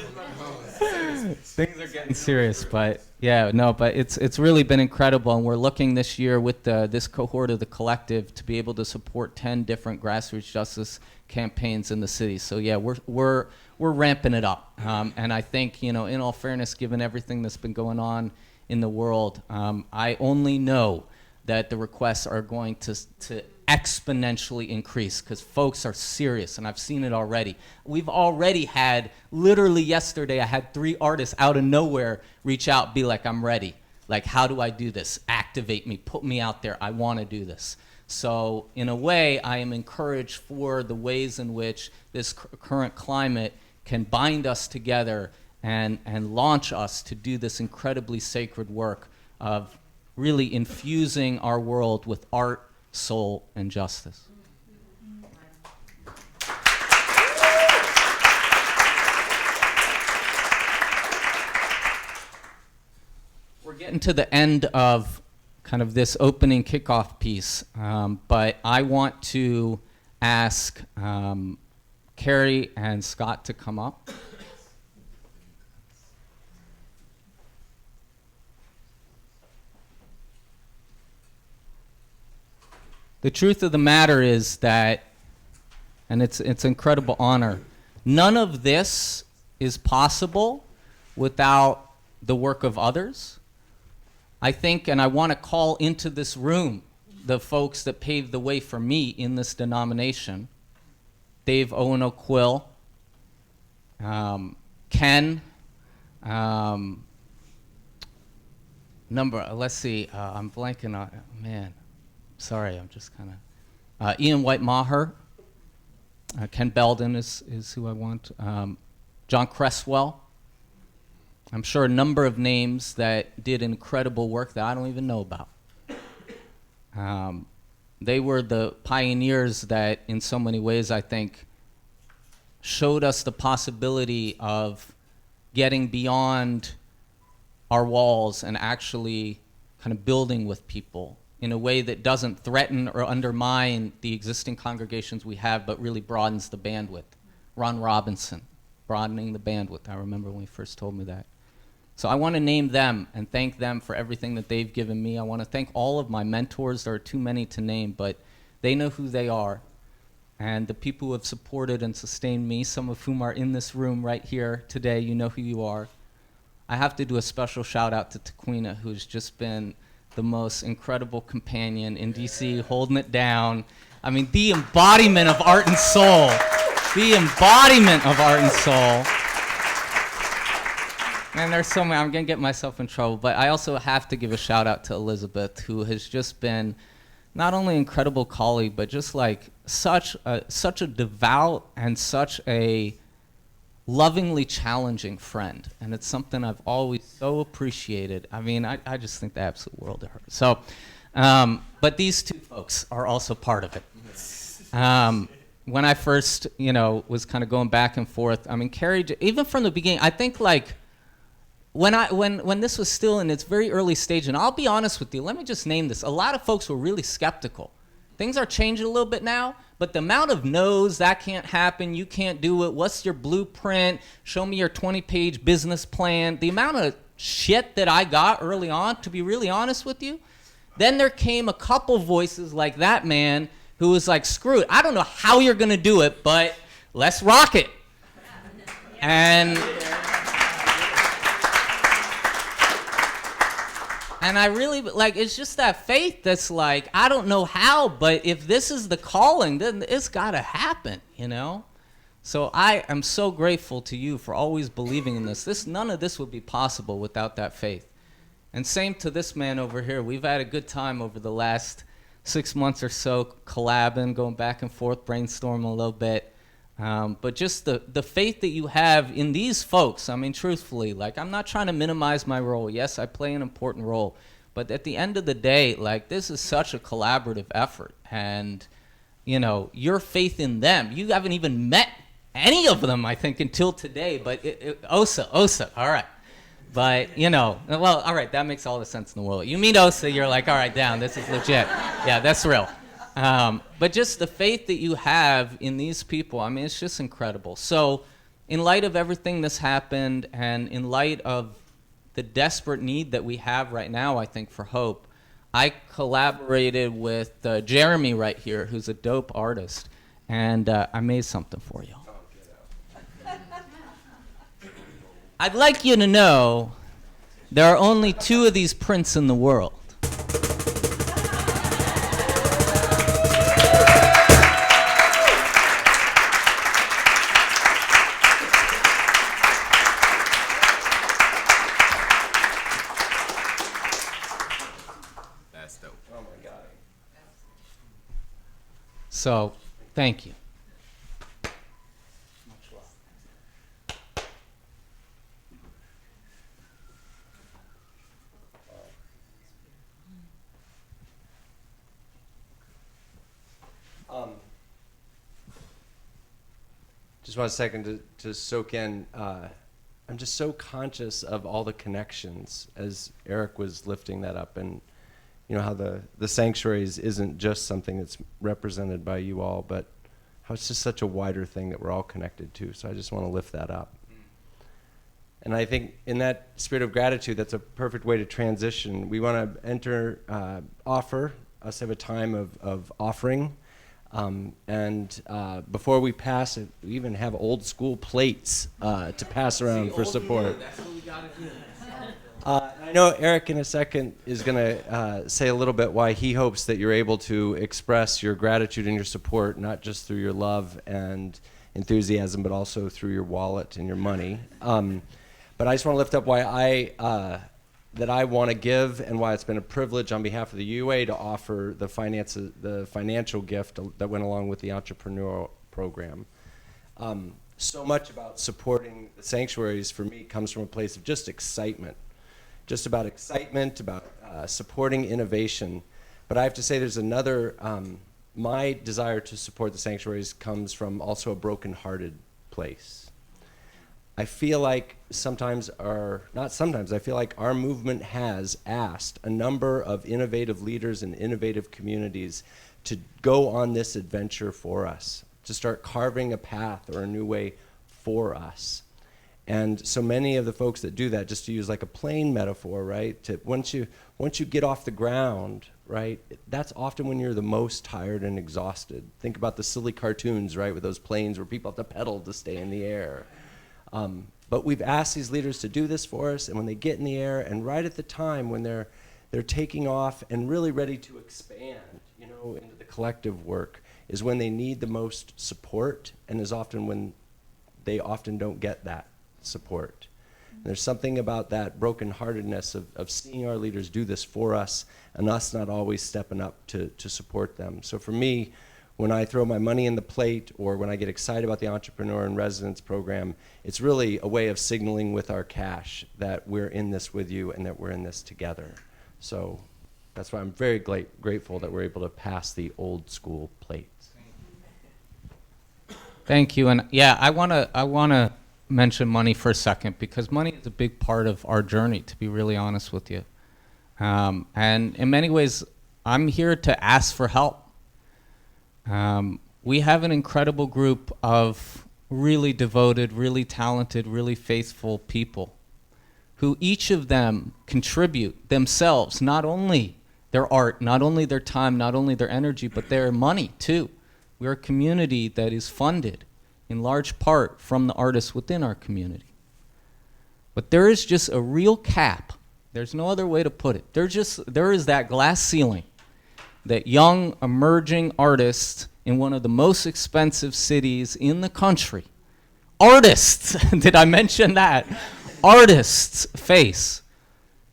things are getting serious. But yeah, no, but it's really been incredible, and we're looking this year with this cohort of the collective to be able to support 10 different grassroots justice campaigns in the city. So yeah, we're ramping it up, and I think, you know, in all fairness, given everything that's been going on in the world, I only know that the requests are going to exponentially increase because folks are serious, and I've seen it already. We've already had, literally yesterday, I had 3 artists out of nowhere reach out, be like, I'm ready. Like, how do I do this? Activate me, put me out there. I want to do this. So in a way, I am encouraged for the ways in which this current climate can bind us together and launch us to do this incredibly sacred work of really infusing our world with art, soul, and justice. We're getting to the end of kind of this opening kickoff piece, but I want to ask Carrie and Scott to come up. The truth of the matter is that, and it's an incredible honor, none of this is possible without the work of others. I think, and I want to call into this room the folks that paved the way for me in this denomination. Dave Owen O'Quill, Ken, let's see, I'm blanking on, man, sorry, I'm just kind of, Ian White-Maher, Ken Belden is who I want, John Cresswell. I'm sure a number of names that did incredible work that I don't even know about. They were the pioneers that, in so many ways, I think, showed us the possibility of getting beyond our walls and actually kind of building with people in a way that doesn't threaten or undermine the existing congregations we have, but really broadens the bandwidth. Ron Robinson, broadening the bandwidth. I remember when he first told me that. So I want to name them and thank them for everything that they've given me. I want to thank all of my mentors. There are too many to name, but they know who they are. And the people who have supported and sustained me, some of whom are in this room right here today, you know who you are. I have to do a special shout out to Taquina, who's just been the most incredible companion in DC, holding it down. I mean, the embodiment of art and soul. The embodiment of art and soul. Man, there's so many, I'm gonna get myself in trouble, but I also have to give a shout out to Elizabeth, who has just been not only an incredible colleague, but just like such a devout and such a lovingly challenging friend. And it's something I've always so appreciated. I mean, I just think the absolute world of her. So, but these two folks are also part of it. When I first, was kind of going back and forth, I mean, Carrie, even from the beginning, I think like, when this was still in its very early stage, and I'll be honest with you, let me just name this. A lot of folks were really skeptical. Things are changing a little bit now, but the amount of no's, that can't happen, you can't do it, what's your blueprint, show me your 20-page business plan, the amount of shit that I got early on, to be really honest with you, then there came a couple voices like that man who was like, screw it, I don't know how you're gonna do it, but let's rock it. And I really, it's just that faith that's like, I don't know how, but if this is the calling, then it's got to happen, So I am so grateful to you for always believing in this. None of this would be possible without that faith. And same to this man over here. We've had a good time over the last 6 months or so, collabing, going back and forth, brainstorming a little bit. But just the faith that you have in these folks, I mean, truthfully, I'm not trying to minimize my role. Yes, I play an important role. But at the end of the day, this is such a collaborative effort. And, your faith in them, you haven't even met any of them, I think, until today. But Osa, all right. But, well, all right, that makes all the sense in the world. You meet Osa, you're like, all right, down, this is legit. Yeah, that's real. But just the faith that you have in these people, I mean, it's just incredible. So in light of everything that's happened and in light of the desperate need that we have right now, I think, for hope, I collaborated with Jeremy right here, who's a dope artist, and I made something for you. I'd like you to know there are only 2 of these prints in the world. So, thank you. Just want a second to soak in. I'm just so conscious of all the connections as Eric was lifting that up, and how the sanctuaries isn't just something that's represented by you all, but how it's just such a wider thing that we're all connected to. So I just want to lift that up. And I think in that spirit of gratitude, that's a perfect way to transition. We want to offer us have a time of offering. Before we pass it, we even have old school plates to pass around for support. That's what we gotta do. I know Eric in a second is going to say a little bit why he hopes that you're able to express your gratitude and your support, not just through your love and enthusiasm, but also through your wallet and your money. But I just want to lift up why I want to give, and why it's been a privilege on behalf of the UUA to offer the financial gift that went along with the entrepreneurial program. So much about supporting the sanctuaries for me comes from a place of just excitement. Just about excitement, about supporting innovation. But I have to say there's another, my desire to support the sanctuaries comes from also a broken-hearted place. I feel like I feel like our movement has asked a number of innovative leaders and innovative communities to go on this adventure for us, to start carving a path or a new way for us. And so many of the folks that do that, just to use like a plane metaphor, right? Once you get off the ground, right? That's often when you're the most tired and exhausted. Think about the silly cartoons, right? With those planes where people have to pedal to stay in the air. But we've asked these leaders to do this for us, and when they get in the air, and right at the time when they're taking off and really ready to expand, into the collective work, is when they need the most support, and is often when they often don't get that support. And there's something about that brokenheartedness of seeing our leaders do this for us, and us not always stepping up to support them. So for me, when I throw my money in the plate, or when I get excited about the Entrepreneur in Residence program, it's really a way of signaling with our cash that we're in this with you and that we're in this together. So that's why I'm very grateful that we're able to pass the old school plates. Thank you. And yeah, I wanna mention money for a second, because money is a big part of our journey, to be really honest with you. And in many ways, I'm here to ask for help. We have an incredible group of really devoted, really talented, really faithful people who each of them contribute themselves, not only their art, not only their time, not only their energy, but their money too. We're a community that is funded in large part from the artists within our community. But there is just a real cap. There's no other way to put it. There is that glass ceiling that young, emerging artists in one of the most expensive cities in the country, artists, did I mention that? Artists face.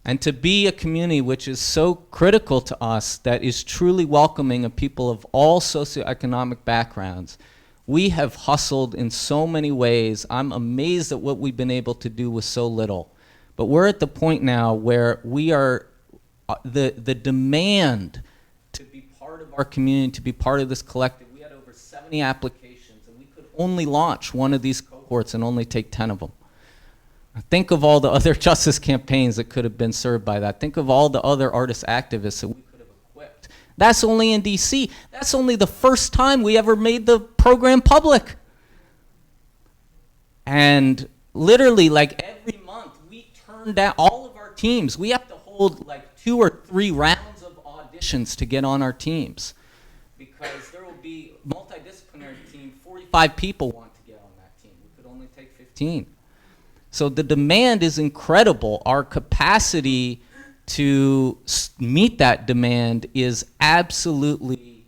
And to be a community which is so critical to us, that is truly welcoming of people of all socioeconomic backgrounds, we have hustled in so many ways. I'm amazed at what we've been able to do with so little. But we're at the point now where we are, the demand to be part of our community, to be part of this collective, we had over 70 applications, and we could only launch one of these cohorts and only take 10 of them. Think of all the other justice campaigns that could have been served by that. Think of all the other artist activists that we could have equipped. That's only in DC. That's only the first time we ever made the program public. And literally, like every month, we turn down all of our teams. We have to hold like 2 or 3 rounds of auditions to get on our teams, because there will be multidisciplinary team, 45 people want to get on that team. We could only take 15. So the demand is incredible. Our capacity to meet that demand is absolutely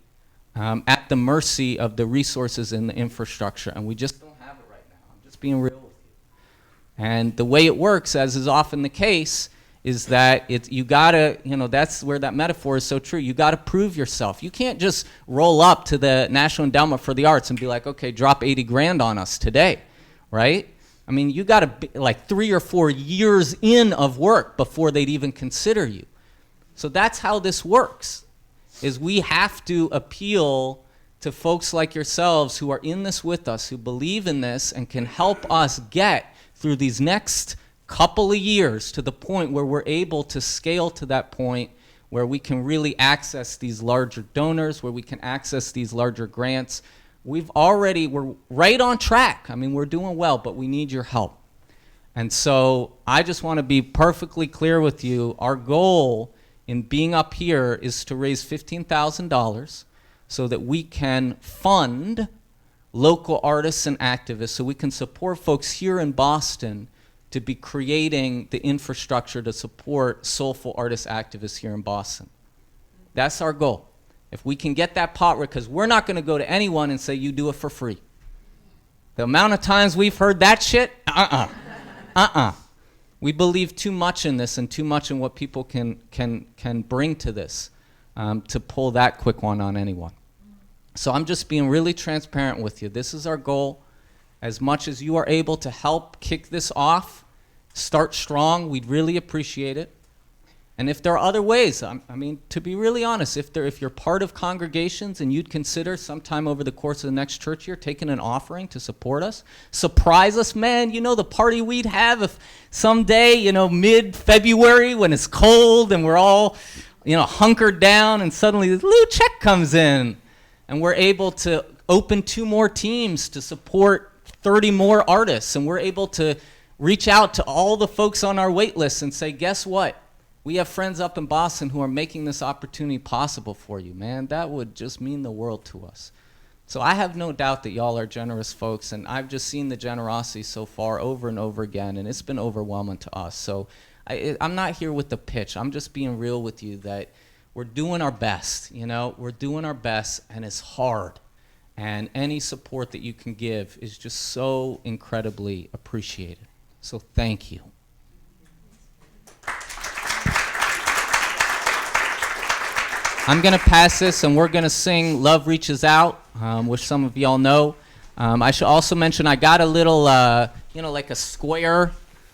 at the mercy of the resources and the infrastructure, and we just don't have it right now. I'm just being real with you. And the way it works, as is often the case, is that you gotta, that's where that metaphor is so true. You gotta prove yourself. You can't just roll up to the National Endowment for the Arts and be like, okay, drop 80 grand on us today, right? I mean, you gotta be like 3 or 4 years in of work before they'd even consider you. So that's how this works, is we have to appeal to folks like yourselves who are in this with us, who believe in this and can help us get through these next couple of years to the point where we're able to scale to that point where we can really access these larger donors, where we can access these larger grants. We're right on track. I mean, we're doing well, but we need your help. And so I just want to be perfectly clear with you. Our goal in being up here is to raise $15,000 so that we can fund local artists and activists, so we can support folks here in Boston to be creating the infrastructure to support soulful artist activists here in Boston. That's our goal. If we can get that pot, because we're not going to go to anyone and say, you do it for free. The amount of times we've heard that shit, We believe too much in this and too much in what people can bring to this to pull that quick one on anyone. So I'm just being really transparent with you. This is our goal. As much as you are able to help kick this off, start strong, we'd really appreciate it. And if there are other ways, I mean, to be really honest, if you're part of congregations and you'd consider sometime over the course of the next church year taking an offering to support us, surprise us, man, you know the party we'd have if someday, you know, mid-February when it's cold and we're all, you know, hunkered down and suddenly this little check comes in and we're able to open 2 more teams to support 30 more artists, and we're able to reach out to all the folks on our wait list and say, guess what? We have friends up in Boston who are making this opportunity possible for you, man. That would just mean the world to us. So I have no doubt that y'all are generous folks, and I've just seen the generosity so far over and over again, and it's been overwhelming to us. So I'm not here with the pitch. I'm just being real with you that we're doing our best, you know? We're doing our best, and it's hard. And any support that you can give is just so incredibly appreciated. So thank you. I'm going to pass this, and we're going to sing Love Reaches Out, which some of y'all know. I should also mention I got a little, you know, like a square.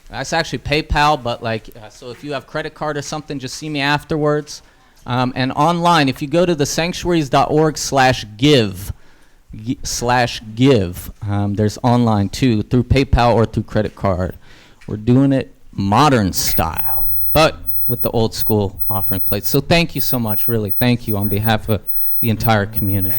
That's actually PayPal, but like, so if you have credit card or something, just see me afterwards. And online, if you go to thesanctuaries.org/give, there's online too, through PayPal or through credit card. We're doing it modern style, but with the old school offering plates. So thank you so much, really. Thank you on behalf of the entire community.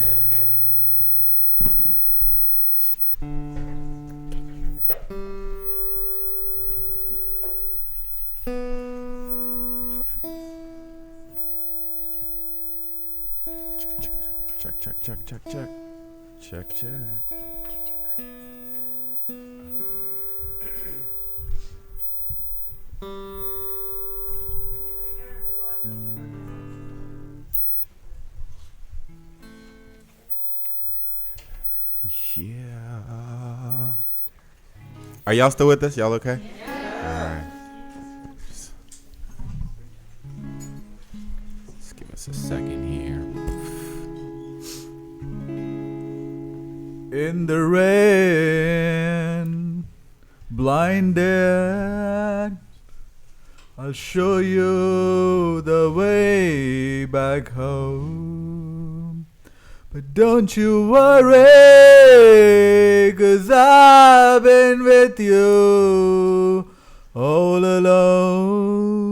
Check. Yeah. Are y'all still with us? Y'all okay? Yeah. All right. Just give us a second here. In the rain, blinded, I'll show you the way back home. But don't you worry, 'cause I've been with you all alone.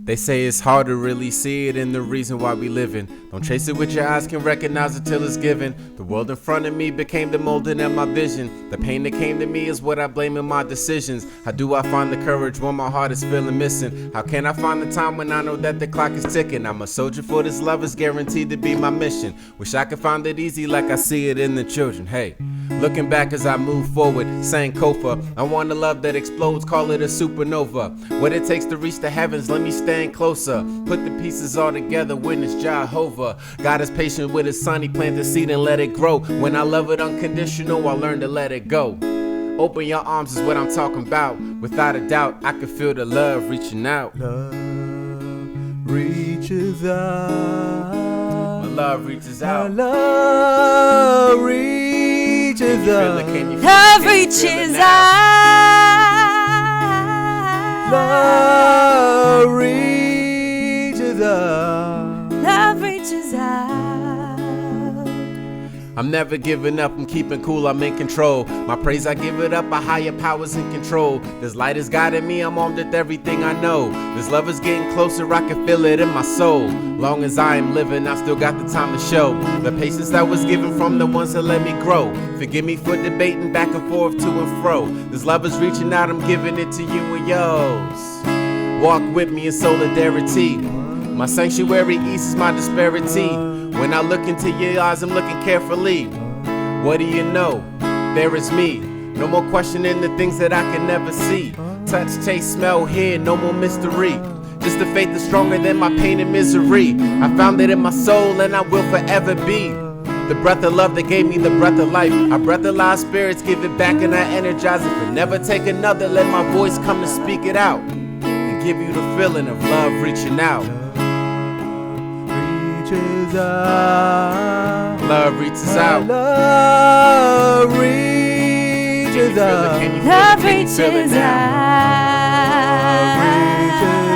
They say it's hard to really see it and the reason why we living. Don't chase it with your eyes, can recognize it till it's given. The world in front of me became the molding of my vision. The pain that came to me is what I blame in my decisions. How do I find the courage when my heart is feeling missing? How can I find the time when I know that the clock is ticking? I'm a soldier for this love, is guaranteed to be my mission. Wish I could find it easy like I see it in the children. Hey, looking back as I move forward, saying Kofa, I want a love that explodes, call it a supernova. What it takes to reach the heavens, let me stand closer. Put the pieces all together, witness Jehovah. God is patient with his son, he planted seed and let it grow. When I love it unconditional, I learn to let it go. Open your arms is what I'm talking about. Without a doubt, I can feel the love reaching out. Love reaches out. My love reaches out. My love reaches out. Love reaches out. Love reaches out. Love reaches out. I'm never giving up, I'm keeping cool, I'm in control. My praise, I give it up, a higher power's in control. This light is guiding me, I'm armed with everything I know. This love is getting closer, I can feel it in my soul. Long as I am living, I still got the time to show the patience that was given from the ones that let me grow. Forgive me for debating back and forth to and fro. This love is reaching out, I'm giving it to you and yours. Walk with me in solidarity. My sanctuary eases my disparity. When I look into your eyes, I'm looking carefully. What do you know? There is me. No more questioning the things that I can never see. Touch, taste, smell, hear, no more mystery. Just the faith is stronger than my pain and misery. I found it in my soul and I will forever be the breath of love that gave me the breath of life. I breathalyze spirits, give it back and I energize it. But never take another, let my voice come to speak it out and give you the feeling of love reaching out. Reaches out. Love reaches out. Love reaches out. Can you feel it? Love Can you feel it reaches now?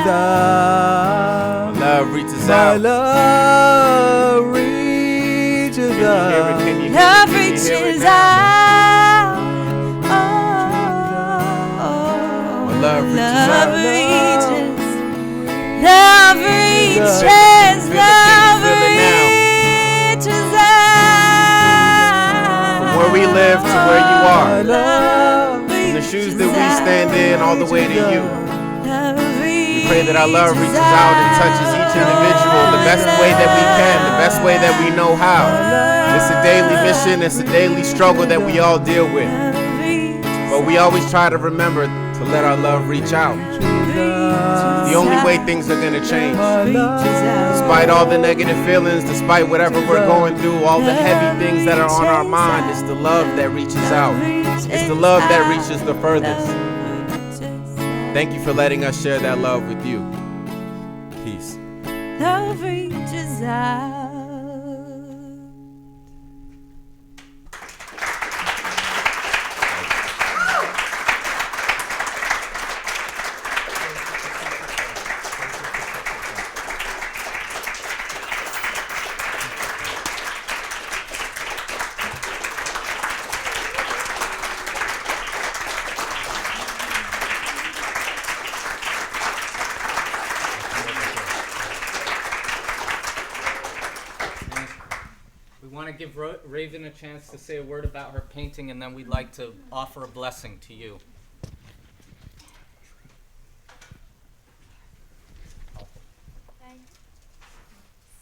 out. Love reaches My out. love reaches Can you hear it? out. Can you hear it? Love Can you hear it reaches now? out. My love reaches Love out. reaches. Love reaches. Feel it, feel it, Love feel it now. reaches out. From where we live to where you are. Love From the shoes that we reaches stand in all the way to you. Love We pray that our love reaches out and touches each individual the best way that we can, the best way that we know how. It's a daily mission, it's a daily struggle that we all deal with. But we always try to remember to let our love reach out. It's the only way things are gonna change. Despite all the negative feelings, despite whatever we're going through, all the heavy things that are on our mind, it's the love that reaches out. It's the love that reaches the furthest. Thank you for letting us share that love with you. Peace. Love reaches out. We want to give Raven a chance to say a word about her painting, and then we'd like to offer a blessing to you. Thanks.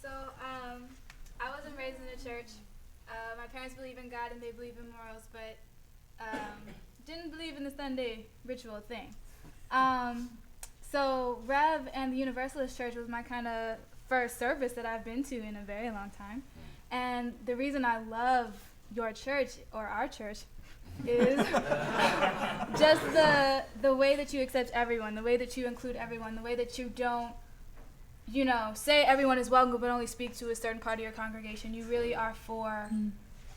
So, I wasn't raised in a church. My parents believe in God and they believe in morals, but didn't believe in the Sunday ritual thing. So Rev and the Universalist Church was my kind of first service that I've been to in a very long time. And the reason I love your church, or our church, is just the way that you accept everyone, the way that you include everyone, the way that you don't, say everyone is welcome but only speak to a certain part of your congregation. You really are for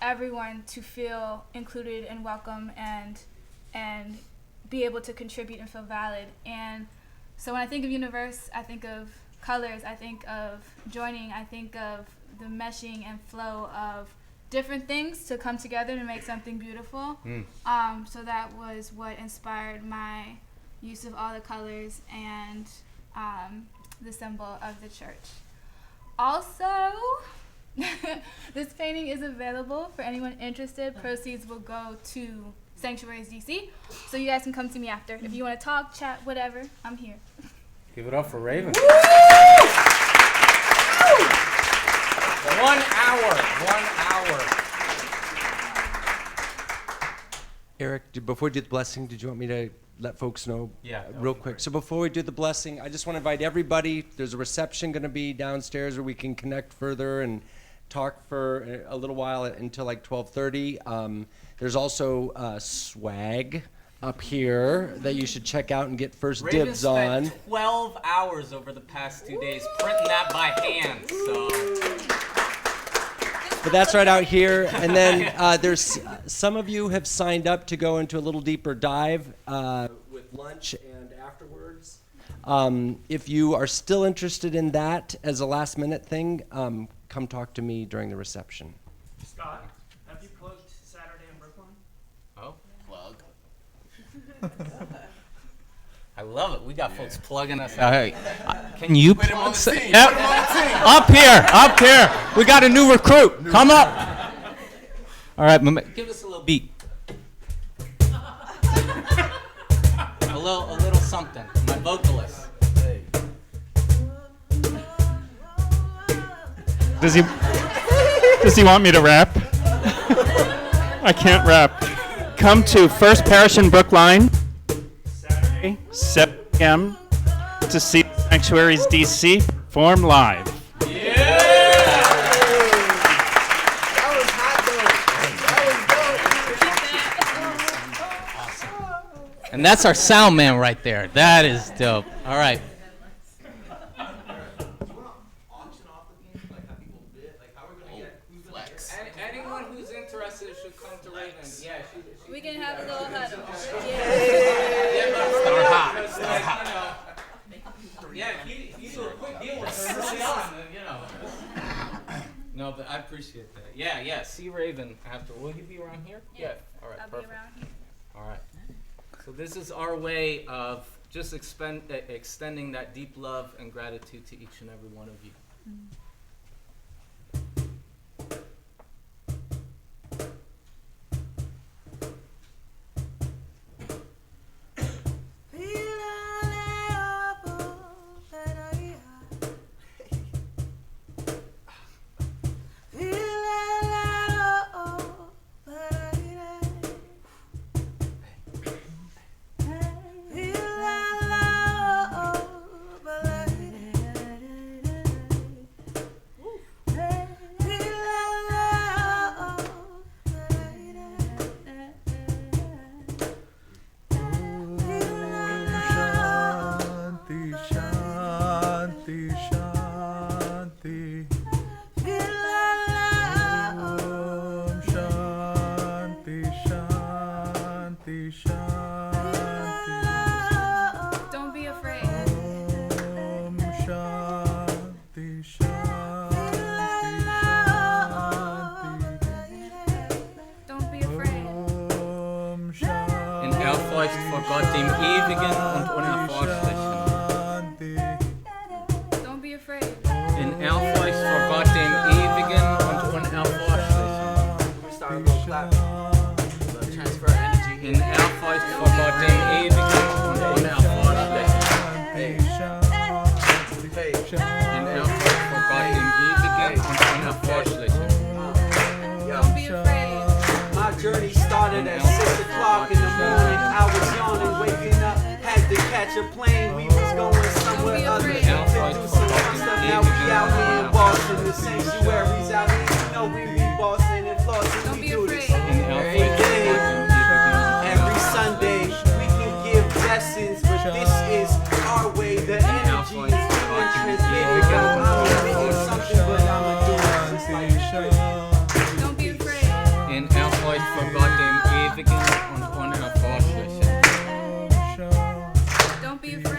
everyone to feel included and welcome and be able to contribute and feel valid. And so when I think of Universe, I think of colors, I think of joining, I think of the meshing and flow of different things to come together to make something beautiful. So that was what inspired my use of all the colors and the symbol of the church. Also, this painting is available for anyone interested. Proceeds will go to Sanctuaries DC, so you guys can come to me after. If you want to talk, chat, whatever, I'm here. Give it up for Raven. 1 hour. 1 hour. Eric, before we do the blessing, did you want me to let folks know real quick? So before we do the blessing, I just want to invite everybody. There's a reception going to be downstairs where we can connect further and talk for a little while until like 12:30. There's also swag up here that you should check out and get first Raven dibs on. spent 12 hours over the past 2 days printing that by hand, so. But that's right out here. And then there's some of you have signed up to go into a little deeper dive with lunch and afterwards. If you are still interested in that as a last minute thing, come talk to me during the reception. Scott, have you plugged Saturday in Brookline? Oh, plug. I love it. We got folks plugging us out. Hey, can you Put him on plug? the team. Yep. Put him on the team. Up here. We got a new recruit. Come up. All right, give us a little beat. a little something. My vocalist. Does he want me to rap? I can't rap. come to First Parish in Brookline Saturday, 7 p.m. to see Sanctuaries DC perform live. And that's our sound man right there. That is dope. All right. Anyone who's interested should come to Raven. Yeah, We can have a little huddle. Start hot. Start hot. Yeah, he do a quick deal with us early on, you know. No, but I appreciate that. Yeah. See Raven after. Will he be around here? Yeah. All right. I'll Perfect. be around here. All right. So this is our way of just extending that deep love and gratitude to each and every one of you. Don't be afraid. Don't be afraid. In Ehrfurcht vor Gott, dem Ewigen und Unerforschlichen. Don't be afraid. In Ehrfurcht vor Gott, dem Ewigen und Unerforschlichen. In Ehrfurcht vor Gott, dem Ewigen und Unerforschlichen. In Ehrfurcht vor Gott, dem Ewigen und Unerforschlichen. Don't be afraid. My journey started at 6 o'clock in the morning. I was yawning, waking up, had to catch a plane. We was going somewhere other to do some fun stuff. Now we out here in Boston, the sanctuaries out here. You know we be Boston and Flossin'. We do this every day, every Sunday. We can give lessons, but this is our way. The energy is being transmitted. I'm reading something, but I'ma do it just like straight. Don't be afraid. In Ehrfurcht vor Gott, dem Ewigen und Unerforschlichen. Don't be afraid.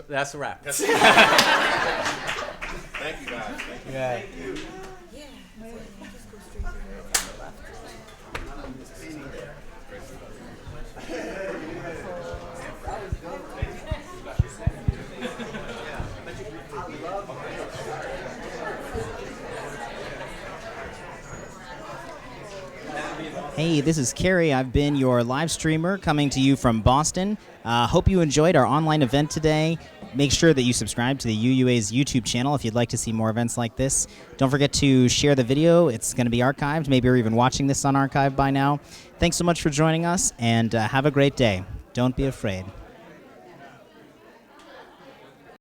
That's a wrap. Thank you, guys. Thank you. Yeah. Hey, this is Carrie. I've been your live streamer coming to you from Boston. Hope you enjoyed our online event today. Make sure that you subscribe to the UUA's YouTube channel if you'd like to see more events like this. Don't forget to share the video. It's going to be archived. Maybe you're even watching this on archive by now. Thanks so much for joining us, and have a great day. Don't be afraid.